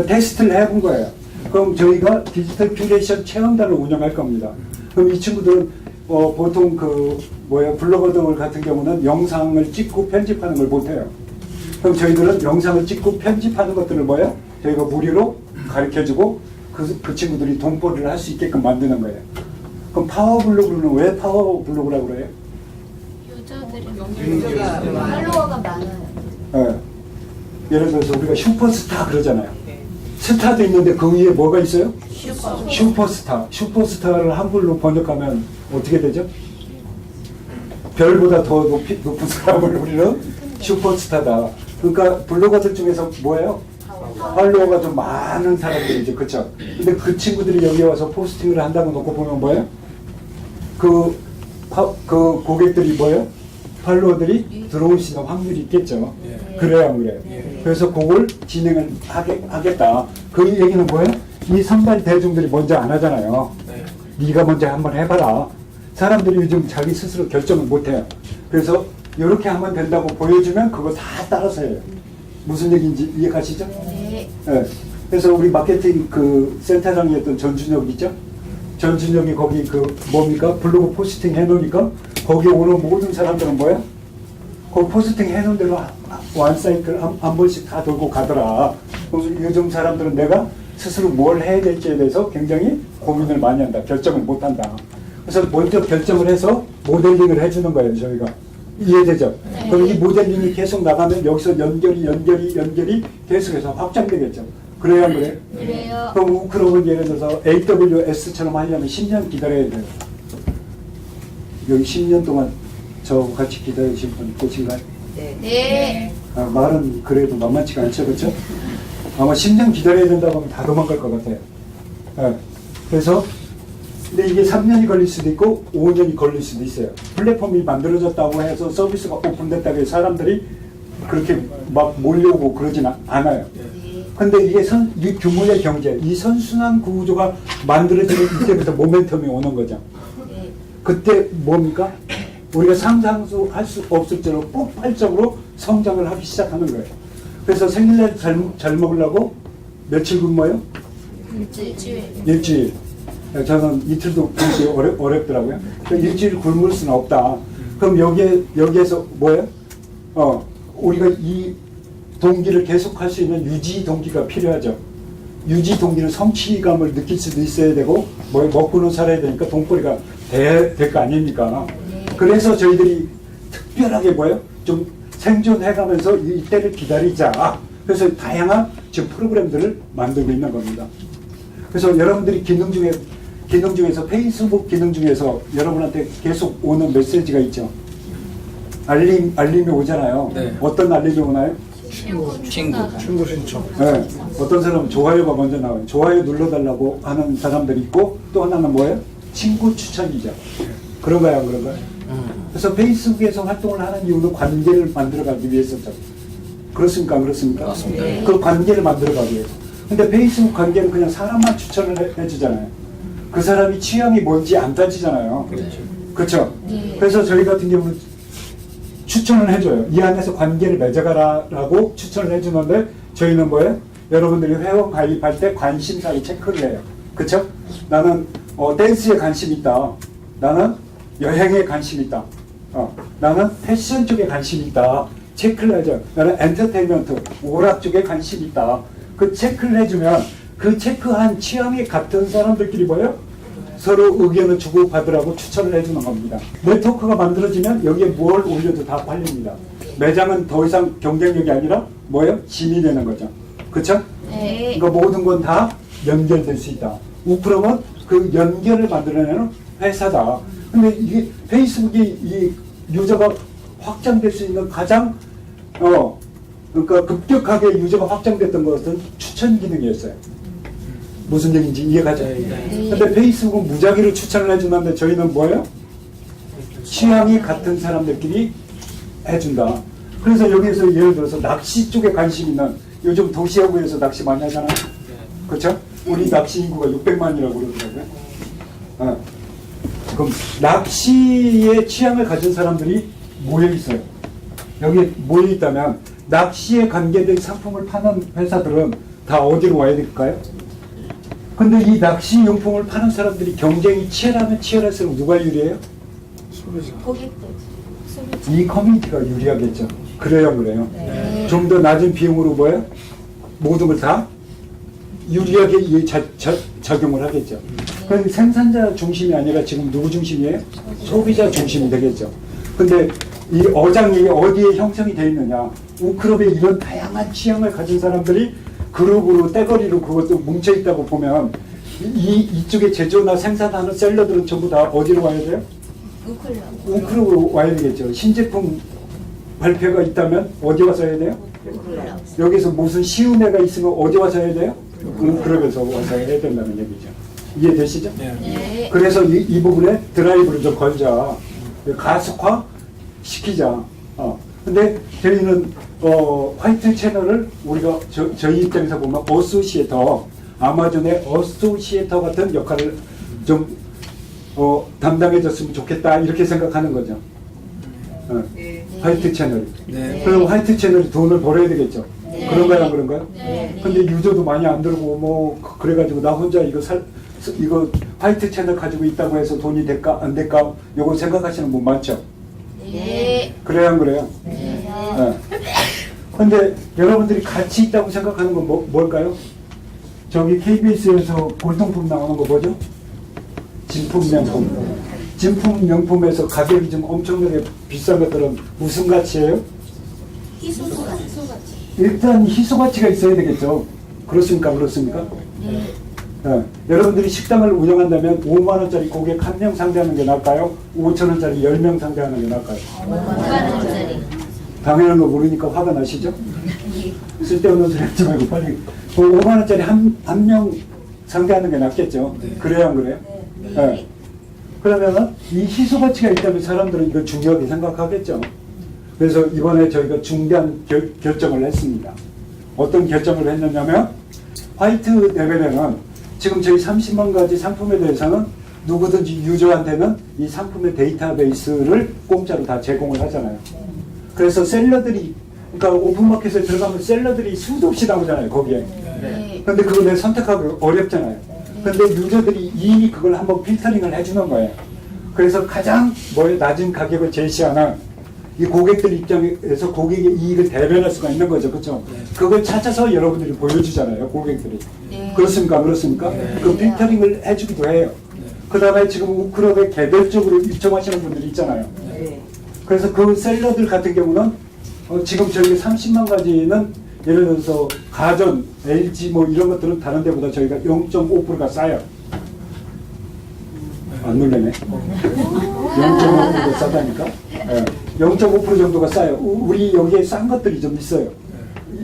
테스트를 해본 거예요. 그럼 저희가 디지털 큐레이션 체험단을 운영할 겁니다. 그럼 이 친구들은 보통 블로거들 같은 경우는 영상을 찍고 편집하는 걸 못해요. 그럼 저희들은 영상을 찍고 편집하는 것들을 뭐예요? 저희가 무료로 가르쳐주고 그 친구들이 돈벌이를 할 수 있게끔 만드는 거예요. 그럼 파워블로그는 왜 파워블로그라고 그래요? 유저들이 팔로워가 많아요. 예를 들어서 우리가 슈퍼스타 그러잖아요. 스타도 있는데 그 위에 뭐가 있어요? 슈퍼스타. 슈퍼스타를 한글로 번역하면 어떻게 되죠? 별보다 더 높은 사람을 우리는 슈퍼스타다. 그러니까 블로거들 중에서 뭐예요? 팔로워가 좀 많은 사람들이죠. 그쵸? 근데 그 친구들이 여기 와서 포스팅을 한다고 놓고 보면 뭐예요? 그 고객들이 뭐예요? 팔로워들이 들어올 수 있는 확률이 있겠죠. 그래야 안 그래요? 그래서 그걸 진행을 하겠다. 그 얘기는 뭐예요? 이 선발 대중들이 먼저 안 하잖아요. 네가 먼저 한번 해봐라. 사람들이 요즘 자기 스스로 결정을 못해요. 그래서 이렇게 하면 된다고 보여주면 그거 다 따라서 해요. 무슨 얘기인지 이해가시죠? 네. 그래서 우리 마케팅 센터장이었던 전준혁 있죠? 전준혁이 거기 뭡니까? 블로그 포스팅 해놓으니까 거기 오는 모든 사람들은 뭐야? 거기 포스팅 해놓은 대로 원사이클 한 번씩 다 돌고 가더라. 그래서 요즘 사람들은 내가 스스로 뭘 해야 될지에 대해서 굉장히 고민을 많이 한다. 결정을 못 한다. 그래서 먼저 결정을 해서 모델링을 해주는 거예요, 저희가. 이해되죠? 그럼 이 모델링이 계속 나가면 여기서 연결이 계속해서 확장되겠죠. 그래야 안 그래? 그래요. 그럼 우크롭은 예를 들어서 AWS처럼 하려면 10년 기다려야 돼요. 여기 10년 동안 저 같이 기다리신 분 계신가요? 네. 아, 말은 그래도 만만치가 않죠, 그렇죠? 아마 10년 기다려야 된다고 하면 다 도망갈 것 같아요. 예. 그래서 근데 이게 3년이 걸릴 수도 있고 5년이 걸릴 수도 있어요. 플랫폼이 만들어졌다고 해서 서비스가 오픈됐다고 해서 사람들이 그렇게 막 몰려오고 그러진 않아요. 근데 이게 이 규모의 경제, 이 선순환 구조가 만들어지는 이때부터 모멘텀이 오는 거죠. 그때 뭡니까? 우리가 상상도 할 수 없을 정도로 폭발적으로 성장을 하기 시작하는 거예요. 그래서 생일날 잘 먹으려고 며칠 굶어요? 일주일. 일주일. 저는 이틀도 굶기 어렵더라고요. 그러니까 일주일 굶을 수는 없다. 그럼 여기에서 뭐예요? 우리가 이 동기를 계속할 수 있는 유지 동기가 필요하죠. 유지 동기는 성취감을 느낄 수도 있어야 되고, 먹고는 살아야 되니까 돈벌이가 될 거 아닙니까? 그래서 저희들이 특별하게 좀 생존해가면서 이때를 기다리자. 그래서 다양한 지금 프로그램들을 만들고 있는 겁니다. 그래서 여러분들이 기능 중에서 페이스북 기능 중에서 여러분한테 계속 오는 메시지가 있죠. 알림이 오잖아요. 네. 어떤 알림이 오나요? 친구 신청. 네. 어떤 사람은 좋아요가 먼저 나와요. 좋아요 눌러달라고 하는 사람들이 있고, 또 하나는 뭐예요? 친구 추천이죠. 그런가요, 안 그런가요? 그래서 페이스북에서 활동을 하는 이유는 관계를 만들어가기 위해서죠. 그렇습니까, 안 그렇습니까? 맞습니다. 그 관계를 만들어가기 위해서. 근데 페이스북 관계는 그냥 사람만 추천을 해주잖아요. 그 사람이 취향이 뭔지 안 따지잖아요. 그렇죠. 그렇죠? 그래서 저희 같은 경우는 추천을 해줘요. 이 안에서 관계를 맺어가라라고 추천을 해주는데, 저희는 뭐예요? 여러분들이 회원 가입할 때 관심사를 체크를 해요. 그렇죠? 나는 댄스에 관심 있다. 나는 여행에 관심 있다. 나는 패션 쪽에 관심 있다. 체크를 해줘요. 나는 엔터테인먼트, 오락 쪽에 관심 있다. 그 체크를 해주면 그 체크한 취향이 같은 사람들끼리 뭐예요? 서로 의견을 주고받으라고 추천을 해주는 겁니다. 네트워크가 만들어지면 여기에 뭘 올려도 다 팔립니다. 매장은 더 이상 경쟁력이 아니라 뭐예요? 짐이 되는 거죠. 그렇죠? 네. 그러니까 모든 건 다 연결될 수 있다. 우프롬은 그 연결을 만들어내는 회사다. 근데 이게 페이스북이 이 유저가 확장될 수 있는 가장 그러니까 급격하게 유저가 확장됐던 것은 추천 기능이었어요. 무슨 얘기인지 이해가죠? 근데 페이스북은 무작위로 추천을 해주는데 저희는 뭐예요? 취향이 같은 사람들끼리 해준다. 그래서 여기에서 예를 들어서 낚시 쪽에 관심 있는, 요즘 도시하고에서 낚시 많이 하잖아요. 그렇죠? 우리 낚시 인구가 600만이라고 그러더라고요. 그럼 낚시의 취향을 가진 사람들이 모여 있어요. 여기에 모여 있다면 낚시에 관계된 상품을 파는 회사들은 다 어디로 와야 될까요? 근데 이 낚시 용품을 파는 사람들이 경쟁이 치열하면 치열할수록 누가 유리해요? 고객들. 이 커뮤니티가 유리하겠죠. 그래요, 그래요. 네. 좀 더 낮은 비용으로 뭐예요? 모든 걸 다 유리하게 적용을 하겠죠. 그럼 생산자 중심이 아니라 지금 누구 중심이에요? 소비자 중심이 되겠죠. 근데 이 어장이 어디에 형성이 되어 있느냐? 우크롭에 이런 다양한 취향을 가진 사람들이 그룹으로 떼거리로 그것도 뭉쳐 있다고 보면 이쪽에 제조나 생산하는 셀러들은 전부 다 어디로 와야 돼요? 우크롭으로 와야 되겠죠. 신제품 발표가 있다면 어디 와서 해야 돼요? 여기서 무슨 쉬운 애가 있으면 어디 와서 해야 돼요? 우크롭에서 와서 해야 된다는 얘기죠. 이해되시죠? 네. 그래서 이 부분에 드라이브를 좀 걸자. 가속화 시키자. 근데 저희는 화이트 채널을 우리가 저희 입장에서 보면 어소시에이터, 아마존의 어소시에이터 같은 역할을 좀 담당해줬으면 좋겠다 이렇게 생각하는 거죠. 화이트 채널. 네. 그럼 화이트 채널이 돈을 벌어야 되겠죠. 네. 그런가요, 안 그런가요? 네. 근데 유저도 많이 안 들고 그래가지고 나 혼자 이거 화이트 채널 가지고 있다고 해서 돈이 될까 안 될까 요거 생각하시는 분 많죠? 네. 그래요, 안 그래요? 네. 근데 여러분들이 가치 있다고 생각하는 건 뭘까요? 저기 KBS에서 골동품 나오는 거 뭐죠? 진품 명품. 진품 명품에서 가격이 좀 엄청나게 비싼 것들은 무슨 가치예요? 희소가치. 일단 희소가치가 있어야 되겠죠. 그렇습니까? 그렇습니까? 네. 여러분들이 식당을 운영한다면 5만 원짜리 고객 1명 상대하는 게 나을까요? 5천 원짜리 10명 상대하는 게 나을까요? 5만 원짜리. 당연한 거 모르니까 화가 나시죠? 쓸데없는 소리 하지 말고 빨리 5만 원짜리 한 명 상대하는 게 낫겠죠? 그래요 안 그래요? 네. 그러면은 이 희소 가치가 있다면 사람들은 이걸 중요하게 생각하겠죠. 그래서 이번에 저희가 중대한 결정을 했습니다. 어떤 결정을 했느냐면 화이트 레벨에는 지금 저희 30만 가지 상품에 대해서는 누구든지 유저한테는 이 상품의 데이터베이스를 공짜로 다 제공을 하잖아요. 그래서 셀러들이 그러니까 오픈마켓에 들어가면 셀러들이 수도 없이 나오잖아요 거기에. 네. 근데 그걸 내가 선택하기 어렵잖아요. 근데 유저들이 이미 그걸 한번 필터링을 해주는 거예요. 그래서 가장 낮은 가격을 제시하는 이 고객들 입장에서 고객의 이익을 대변할 수가 있는 거죠. 그렇죠? 그걸 찾아서 여러분들이 보여주잖아요. 고객들이. 네. 그렇습니까? 그렇습니까? 그 필터링을 해주기도 해요. 그 다음에 지금 우크럽에 개별적으로 입점하시는 분들이 있잖아요. 그래서 그 셀러들 같은 경우는 지금 저희가 30만 가지는 예를 들어서 가전, LG 뭐 이런 것들은 다른 데보다 저희가 0.5%가 싸요. 안 놀래네. 0.5%가 싸다니까? 네. 0.5% 정도가 싸요. 우리 여기에 싼 것들이 좀 있어요.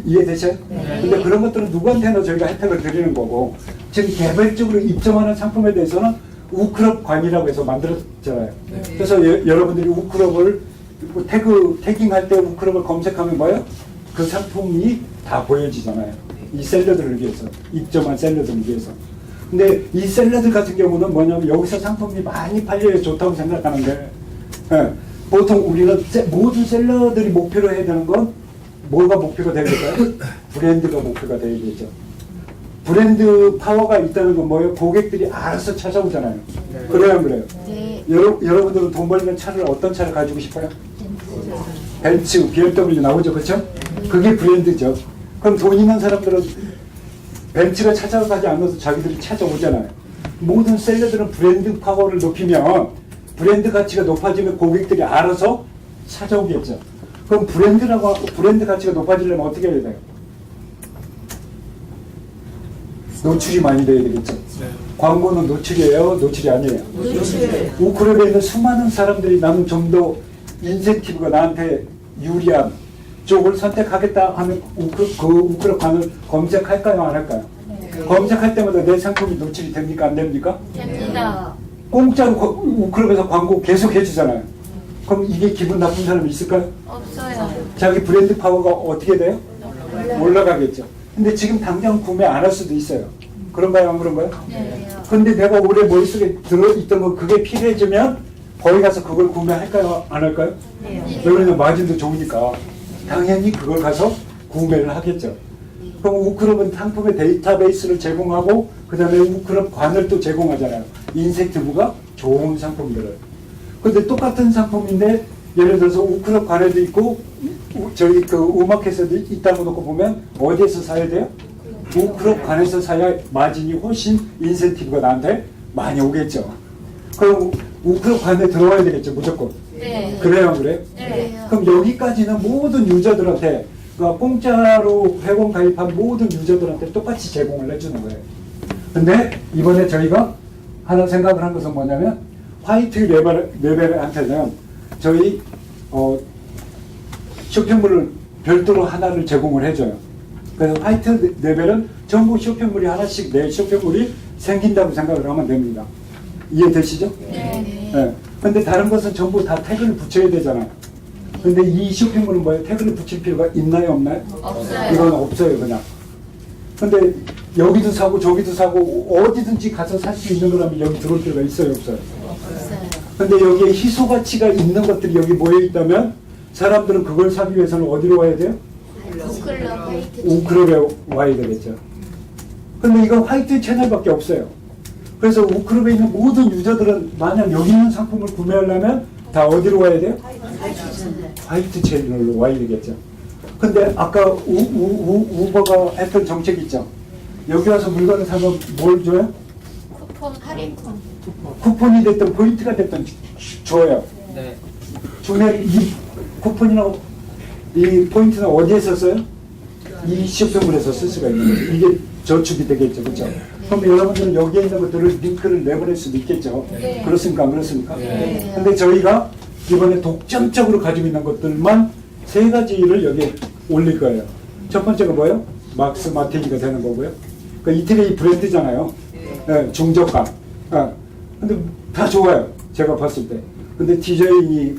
이해되세요? 근데 그런 것들은 누구한테나 저희가 혜택을 드리는 거고 지금 개별적으로 입점하는 상품에 대해서는 우크럽관이라고 해서 만들었잖아요. 그래서 여러분들이 우크럽을 태깅할 때 우크럽을 검색하면 뭐예요? 그 상품이 다 보여지잖아요. 이 셀러들을 위해서, 입점한 셀러들을 위해서. 근데 이 셀러들 같은 경우는 뭐냐면 여기서 상품이 많이 팔려야 좋다고 생각하는데 보통 우리는 모든 셀러들이 목표로 해야 되는 건 뭐가 목표가 되야 될까요? 브랜드가 목표가 되야되죠. 브랜드 파워가 있다는 건 뭐예요? 고객들이 알아서 찾아오잖아요. 그래요, 안 그래요? 네. 여러분들은 돈 벌면 차를 어떤 차를 가지고 싶어요? 벤츠, BMW 나오죠, 그렇죠? 그게 브랜드죠. 그럼 돈 있는 사람들은 벤츠가 찾아가지 않아서 자기들이 찾아오잖아요. 모든 셀러들은 브랜드 파워를 높이면 브랜드 가치가 높아지면 고객들이 알아서 찾아오겠죠. 그럼 브랜드 가치가 높아지려면 어떻게 해야 돼요? 노출이 많이 돼야 되겠죠. 광고는 노출이에요? 노출이 아니에요? 우크럽에 있는 수많은 사람들이 나는 좀 더 인센티브가 나한테 유리한 쪽을 선택하겠다 하면 우크럽관을 검색할까요? 안 할까요? 검색할 때마다 내 상품이 노출이 됩니까? 안 됩니까? 됩니다. 공짜로 우크럽에서 광고 계속 해주잖아요. 그럼 이게 기분 나쁜 사람이 있을까요? 없어요. 자기 브랜드 파워가 어떻게 돼요? 올라가겠죠. 근데 지금 당장 구매 안 할 수도 있어요. 그런가요? 안 그런가요? 네. 근데 내가 올해 머릿속에 들어있던 거 그게 필요해지면 거기 가서 그걸 구매할까요? 안 할까요? 네. 왜냐면 마진도 좋으니까 당연히 그걸 가서 구매를 하겠죠. 그럼 우크럽은 상품의 데이터베이스를 제공하고 그 다음에 우크럽관을 또 제공하잖아요. 인센티브가 좋은 상품들을. 근데 똑같은 상품인데 예를 들어서 우크럽관에도 있고 저희 그 우마켓에도 있다고 놓고 보면 어디에서 사야 돼요? 우크럽관에서 사야 마진이 훨씬 인센티브가 나한테 많이 오겠죠. 그럼 우크럽관에 들어와야 되겠죠, 무조건. 네. 그래요, 안 그래요? 네. 그럼 여기까지는 모든 유저들한테 그러니까 공짜로 회원 가입한 모든 유저들한테 똑같이 제공을 해주는 거예요. 근데 이번에 저희가 하나 생각을 한 것은 뭐냐면 화이트 레벨한테는 저희 쇼핑몰을 별도로 하나를 제공을 해줘요. 그래서 화이트 레벨은 전부 쇼핑몰이 하나씩 내 쇼핑몰이 생긴다고 생각을 하면 됩니다. 이해되시죠? 네. 네. 근데 다른 것은 전부 다 태그를 붙여야 되잖아요. 근데 이 쇼핑몰은 뭐예요? 태그를 붙일 필요가 있나요? 없나요? 없어요. 이건 없어요, 그냥. 근데 여기도 사고 저기도 사고 어디든지 가서 살 수 있는 거라면 여기 들어올 필요가 있어요, 없어요? 없어요. 근데 여기에 희소 가치가 있는 것들이 여기 모여 있다면 사람들은 그걸 사기 위해서는 어디로 와야 돼요? 우클럽 화이트. 우크럽에 와야 되겠죠. 근데 이건 화이트 채널밖에 없어요. 그래서 우크럽에 있는 모든 유저들은 만약 여기 있는 상품을 구매하려면 다 어디로 와야 돼요? 화이트 채널로 와야 되겠죠. 근데 아까 우버가 했던 정책이 있죠. 여기 와서 물건을 사면 뭘 줘요? 쿠폰 할인권. 쿠폰이 됐든 포인트가 됐든 줘요. 네. 주면 이 쿠폰이나 이 포인트는 어디에 썼어요? 이 쇼핑몰에서 쓸 수가 있는 거죠. 이게 저축이 되겠죠. 그렇죠? 그럼 여러분들은 여기에 있는 것들을 링크를 내보낼 수도 있겠죠. 네. 그렇습니까? 안 그렇습니까? 네. 근데 저희가 이번에 독점적으로 가지고 있는 것들만 3가지를 여기에 올릴 거예요. 첫 번째가 뭐예요? 막스 마티니가 되는 거고요. 그 이태리 브랜드잖아요. 네, 중저가. 근데 다 좋아요. 제가 봤을 때. 근데 디자인이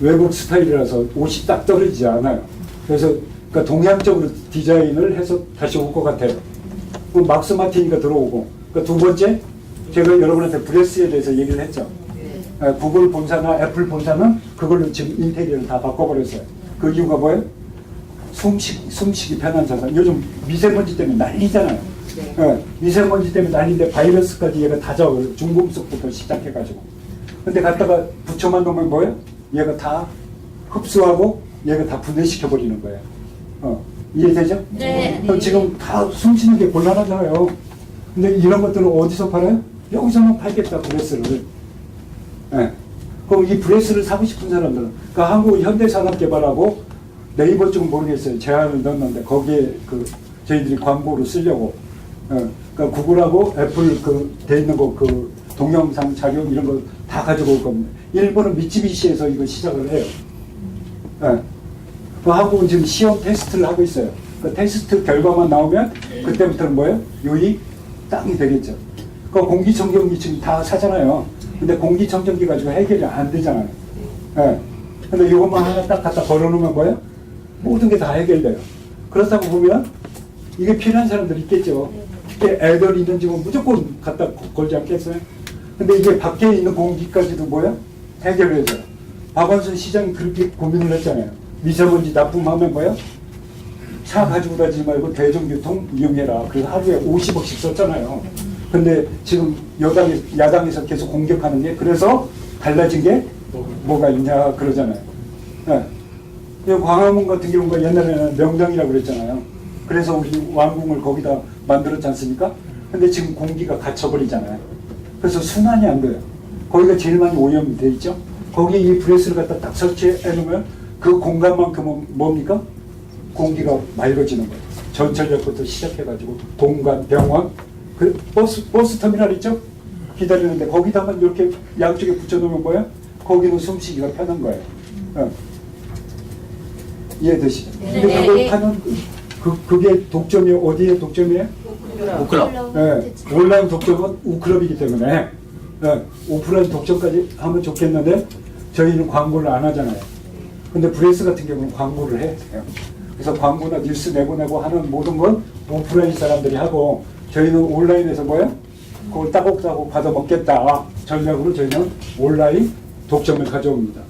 외국 스타일이라서 옷이 딱 떨어지지 않아요. 그래서 그러니까 동양적으로 디자인을 해서 다시 올 것 같아요. 그럼 막스 마티니가 들어오고. 그러니까 두 번째, 제가 여러분한테 브레스에 대해서 얘기를 했죠. 구글 본사나 애플 본사는 그걸로 지금 인테리어를 다 바꿔버렸어요. 그 이유가 뭐예요? 숨쉬기 편한 자산. 요즘 미세먼지 때문에 난리잖아요. 미세먼지 때문에 난리인데 바이러스까지 얘가 다 잡아요. 중금속부터 시작해가지고. 근데 갖다가 붙여만 놓으면 뭐예요? 얘가 다 흡수하고 얘가 다 분해시켜버리는 거예요. 이해되죠? 네. 그럼 지금 다 숨쉬는 게 곤란하잖아요. 근데 이런 것들은 어디서 팔아요? 여기서만 팔겠다, 브레스를. 그럼 이 브레스를 사고 싶은 사람들은, 그러니까 한국 현대산업개발하고 네이버 쪽은 모르겠어요. 제안을 넣었는데 거기에 저희들이 광고로 쓰려고. 그러니까 구글하고 애플 돼 있는 거 동영상 자료 이런 거 다 가지고 올 겁니다. 일본은 미쯔비시에서 이거 시작을 해요. 그 한국은 지금 시험 테스트를 하고 있어요. 그 테스트 결과만 나오면 그때부터는 뭐예요? 요이 땅이 되겠죠. 그 공기청정기 지금 다 사잖아요. 근데 공기청정기 가지고 해결이 안 되잖아요. 근데 이것만 하나 딱 갖다 걸어놓으면 뭐예요? 모든 게 다 해결돼요. 그렇다고 보면 이게 필요한 사람들 있겠죠. 특히 애들 있는 집은 무조건 갖다 걸지 않겠어요? 근데 이게 밖에 있는 공기까지도 뭐야? 해결해줘요. 박원순 시장이 그렇게 고민을 했잖아요. 미세먼지 납품하면 뭐야? 차 가지고 다니지 말고 대중교통 이용해라. 그래서 하루에 50억씩 썼잖아요. 근데 지금 야당에서 계속 공격하는 게 그래서 달라진 게 뭐가 있냐 그러잖아요. 광화문 같은 경우가 옛날에는 명당이라고 그랬잖아요. 그래서 우리 왕궁을 거기다 만들었지 않습니까? 근데 지금 공기가 갇혀버리잖아요. 그래서 순환이 안 돼요. 거기가 제일 많이 오염이 돼 있죠. 거기에 이 브레스를 갖다 딱 설치해 놓으면 그 공간만큼은 뭡니까? 공기가 맑아지는 거예요. 전철역부터 시작해가지고 공간, 병원, 버스 터미널 있죠? 기다리는데 거기다만 이렇게 양쪽에 붙여놓으면 뭐예요? 거기는 숨쉬기가 편한 거예요. 이해되시죠? 근데 그걸 파는 그게 독점이 어디에 독점이에요? 우클럽. 온라인 독점은 우클럽이기 때문에 오프라인 독점까지 하면 좋겠는데 저희는 광고를 안 하잖아요. 근데 브레스 같은 경우는 광고를 해야 돼요. 그래서 광고나 뉴스 내보내고 하는 모든 건 오프라인 사람들이 하고 저희는 온라인에서 뭐예요? 그걸 따곡따곡 받아먹겠다 전략으로 저희는 온라인 독점을 가져옵니다.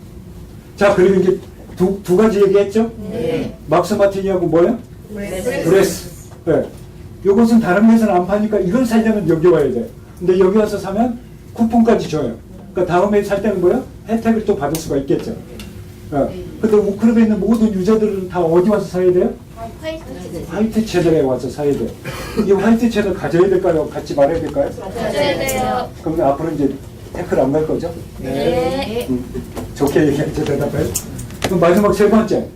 자, 그리고 이제 두 가지 얘기했죠? 네. 막스 마티니하고 뭐예요? 브레스. 이것은 다른 회사는 안 파니까 이걸 살려면 여기 와야 돼요. 근데 여기 와서 사면 쿠폰까지 줘요. 그러니까 다음에 살 때는 뭐예요? 혜택을 또 받을 수가 있겠죠. 근데 우클럽에 있는 모든 유저들은 다 어디 와서 사야 돼요? 화이트 채널에 와서 사야 돼요. 이 화이트 채널 가져야 될까요? 갖지 말아야 될까요? 가져야 돼요. 그럼 앞으로 이제 태클 안 갈 거죠? 네. 좋게 얘기하죠, 대답해요. 그럼 마지막 세 번째.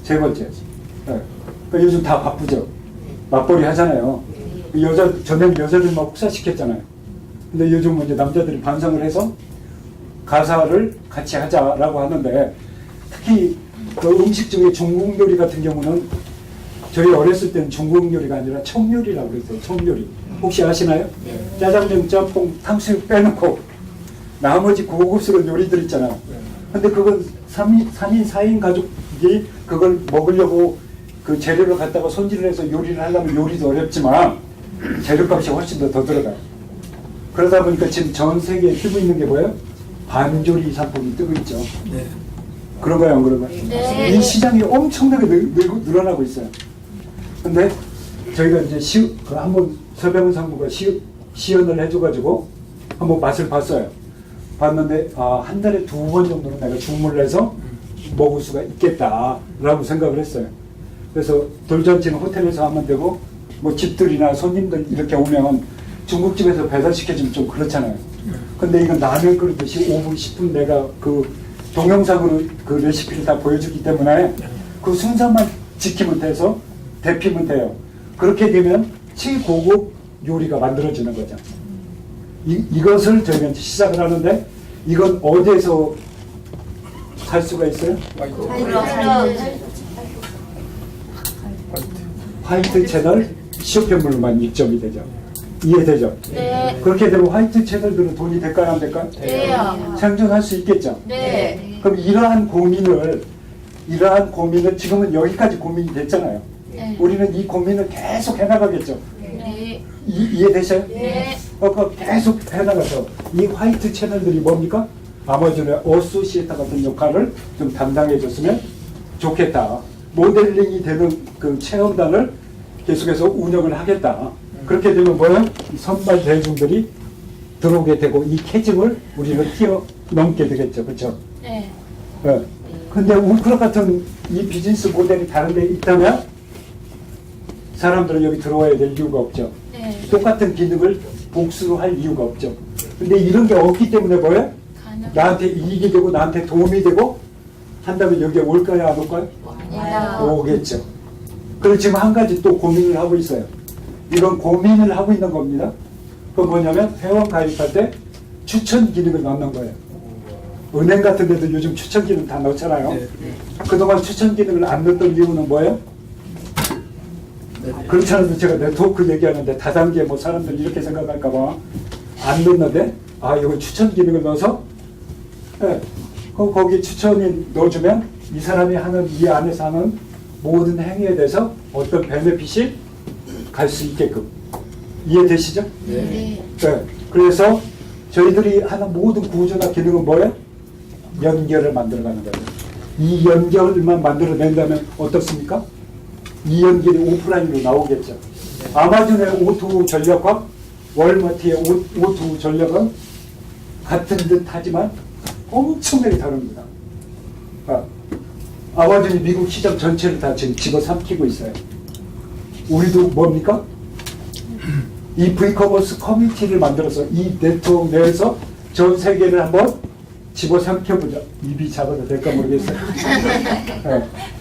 세 번째. 그러니까 요즘 다 바쁘죠. 맞벌이 하잖아요. 전에는 여자들만 혹사시켰잖아요. 근데 요즘은 이제 남자들이 반성을 해서 가사를 같이 하자라고 하는데 특히 그 음식 중에 중국 요리 같은 경우는 저희 어렸을 때는 중국 요리가 아니라 청요리라고 그랬어요. 청요리. 혹시 아시나요? 짜장면, 짬뽕, 탕수육 빼놓고 나머지 고급스러운 요리들 있잖아요. 근데 그건 3인, 4인 가족이 그걸 먹으려고 그 재료를 갖다가 손질을 해서 요리를 하려면 요리도 어렵지만 재료값이 훨씬 더 들어가요. 그러다 보니까 지금 전 세계에 뜨고 있는 게 뭐예요? 반조리 상품이 뜨고 있죠. 그런가요, 안 그런가요? 네. 이 시장이 엄청나게 늘어나고 있어요. 근데 저희가 이제 한번 서병훈 상무가 시연을 해줘가지고 한번 맛을 봤어요. 봤는데 한 달에 2번 정도는 내가 주문을 해서 먹을 수가 있겠다라고 생각을 했어요. 그래서 돌잔치는 호텔에서 하면 되고 뭐 집들이나 손님들 이렇게 오면 중국집에서 배달시켜주면 좀 그렇잖아요. 근데 이건 라면 끓이듯이 5분, 10분 내가 그 동영상으로 그 레시피를 다 보여주기 때문에 그 순서만 지키면 돼서 데피면 돼요. 그렇게 되면 최고급 요리가 만들어지는 거죠. 이것을 저희가 이제 시작을 하는데 이건 어디에서 살 수가 있어요? 화이트 채널 시어편물로만 입점이 되죠. 이해되죠? 네. 그렇게 되면 화이트 채널들은 돈이 될까요, 안 될까요? 네요. 생존할 수 있겠죠. 네. 그럼 이러한 고민을 지금은 여기까지 고민이 됐잖아요. 네. 우리는 이 고민을 계속 해나가겠죠. 네. 이해되셔요? 네. 계속 해나가서 이 화이트 채널들이 뭡니까? 아마존의 어소시에이터 같은 역할을 좀 담당해줬으면 좋겠다. 모델링이 되는 그 체험단을 계속해서 운영을 하겠다. 그렇게 되면 뭐야? 이 선발 대중들이 들어오게 되고 이 캐즘을 우리는 뛰어넘게 되겠죠. 그렇죠? 네. 근데 우크라 같은 이 비즈니스 모델이 다른 데 있다면 사람들은 여기 들어와야 될 이유가 없죠. 네. 똑같은 기능을 복수로 할 이유가 없죠. 근데 이런 게 없기 때문에 뭐예요? 나한테 이익이 되고 나한테 도움이 되고 한다면 여기에 올까요, 안 올까요? 오겠죠. 그리고 지금 한 가지 또 고민을 하고 있어요. 이런 고민을 하고 있는 겁니다. 그건 뭐냐면 회원 가입할 때 추천 기능을 넣는 거예요. 은행 같은 데도 요즘 추천 기능 다 넣잖아요. 그동안 추천 기능을 안 넣었던 이유는 뭐예요? 그렇지 않아도 제가 네트워크 얘기하는데 다단계 뭐 사람들 이렇게 생각할까 봐 안 넣었는데 이거 추천 기능을 넣어서 거기 추천이 넣어주면 이 사람이 하는 이 안에서 하는 모든 행위에 대해서 어떤 베네핏이 갈 수 있게끔 이해되시죠? 네. 그래서 저희들이 하는 모든 구조나 기능은 뭐예요? 연결을 만들어가는 거예요. 이 연결만 만들어낸다면 어떻습니까? 이 연결이 오프라인으로 나오겠죠. 아마존의 O2 전략과 월마트의 O2 전략은 같은 듯 하지만 엄청나게 다릅니다. 아마존이 미국 시장 전체를 다 지금 집어삼키고 있어요. 우리도 뭡니까? 이 V커머스 커뮤니티를 만들어서 이 네트워크 내에서 전 세계를 한번 집어삼켜보자. 입이 작아도 될까 모르겠어요.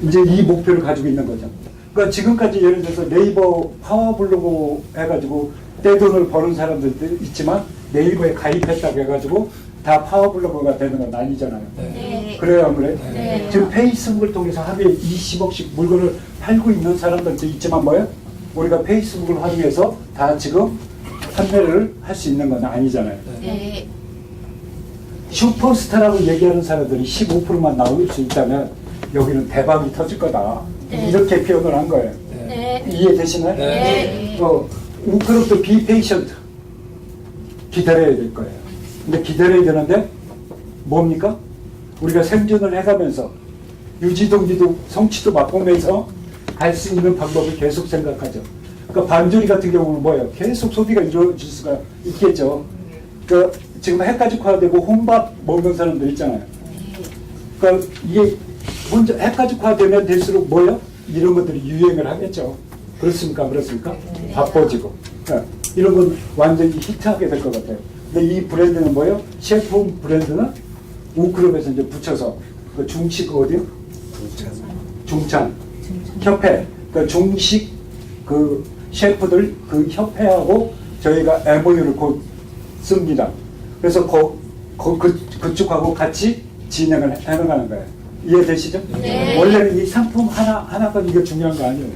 이제 이 목표를 가지고 있는 거죠. 그러니까 지금까지 예를 들어서 네이버 파워블로그 해가지고 떼돈을 버는 사람들도 있지만 네이버에 가입했다고 해가지고 다 파워블로그가 되는 건 아니잖아요. 네. 그래요, 안 그래요? 네. 지금 페이스북을 통해서 하루에 20억씩 물건을 팔고 있는 사람들도 있지만 뭐예요? 우리가 페이스북을 활용해서 다 지금 판매를 할 수 있는 건 아니잖아요. 네. 슈퍼스타라고 얘기하는 사람들이 15%만 나올 수 있다면 여기는 대박이 터질 거다. 네. 이렇게 표현을 한 거예요. 네. 이해되시나요? 네. 우크로도 비페이션트 기다려야 될 거예요. 근데 기다려야 되는데 뭡니까? 우리가 생존을 해가면서 유지동기도 성취도 맛보면서 갈 수 있는 방법을 계속 생각하죠. 그러니까 반조리 같은 경우는 뭐예요? 계속 소비가 이루어질 수가 있겠죠. 그러니까 지금 핵가족화되고 혼밥 먹는 사람들 있잖아요. 그러니까 이게 먼저 핵가족화되면 될수록 뭐예요? 이런 것들이 유행을 하겠죠. 그렇습니까? 그렇습니까? 바빠지고. 이런 건 완전히 히트하게 될 것 같아요. 근데 이 브랜드는 뭐예요? 셰프 브랜드는 우크롭에서 이제 붙여서 그 중식 어디요? 중찬 협회. 그러니까 중식 그 셰프들 그 협회하고 저희가 MOU를 곧 씁니다. 그래서 그쪽하고 같이 진행을 해나가는 거예요. 이해되시죠? 네. 원래는 이 상품 하나가 이게 중요한 거 아니에요.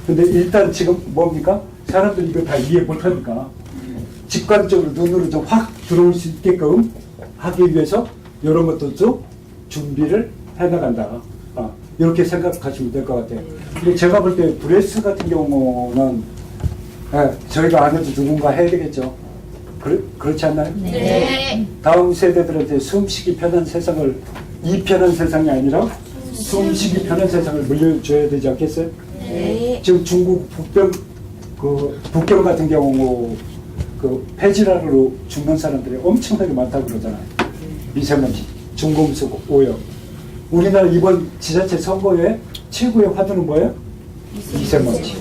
근데 일단 지금 뭡니까? 사람들이 이거 다 이해 못하니까 직관적으로 눈으로 좀 확 들어올 수 있게끔 하기 위해서 이런 것도 좀 준비를 해나간다. 이렇게 생각하시면 될 것 같아요. 근데 제가 볼 때 브레스 같은 경우는 저희가 안 해도 누군가 해야 되겠죠. 그렇지 않나요? 네. 다음 세대들한테 숨쉬기 편한 세상을, 이 편한 세상이 아니라 숨쉬기 편한 세상을 물려줘야 되지 않겠어요? 네. 지금 중국 북경 같은 경우 그 폐질환으로 죽는 사람들이 엄청나게 많다고 그러잖아요. 미세먼지, 중금속, 오염. 우리나라 이번 지자체 선거에 최고의 화두는 뭐예요? 미세먼지.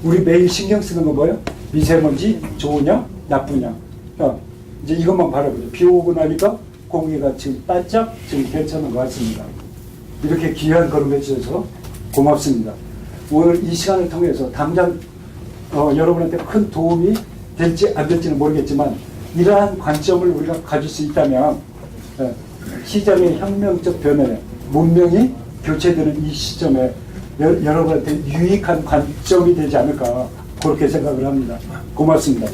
우리 매일 신경 쓰는 건 뭐예요? 미세먼지 좋으냐 나쁘냐. 이제 이것만 바라보죠. 비 오고 나니까 공기가 지금 바짝 지금 괜찮은 것 같습니다. 이렇게 귀한 걸음 해주셔서 고맙습니다. 오늘 이 시간을 통해서 당장 여러분한테 큰 도움이 될지 안 될지는 모르겠지만 이러한 관점을 우리가 가질 수 있다면 시장의 혁명적 변화에 문명이 교체되는 이 시점에 여러분한테 유익한 관점이 되지 않을까 그렇게 생각을 합니다. 고맙습니다.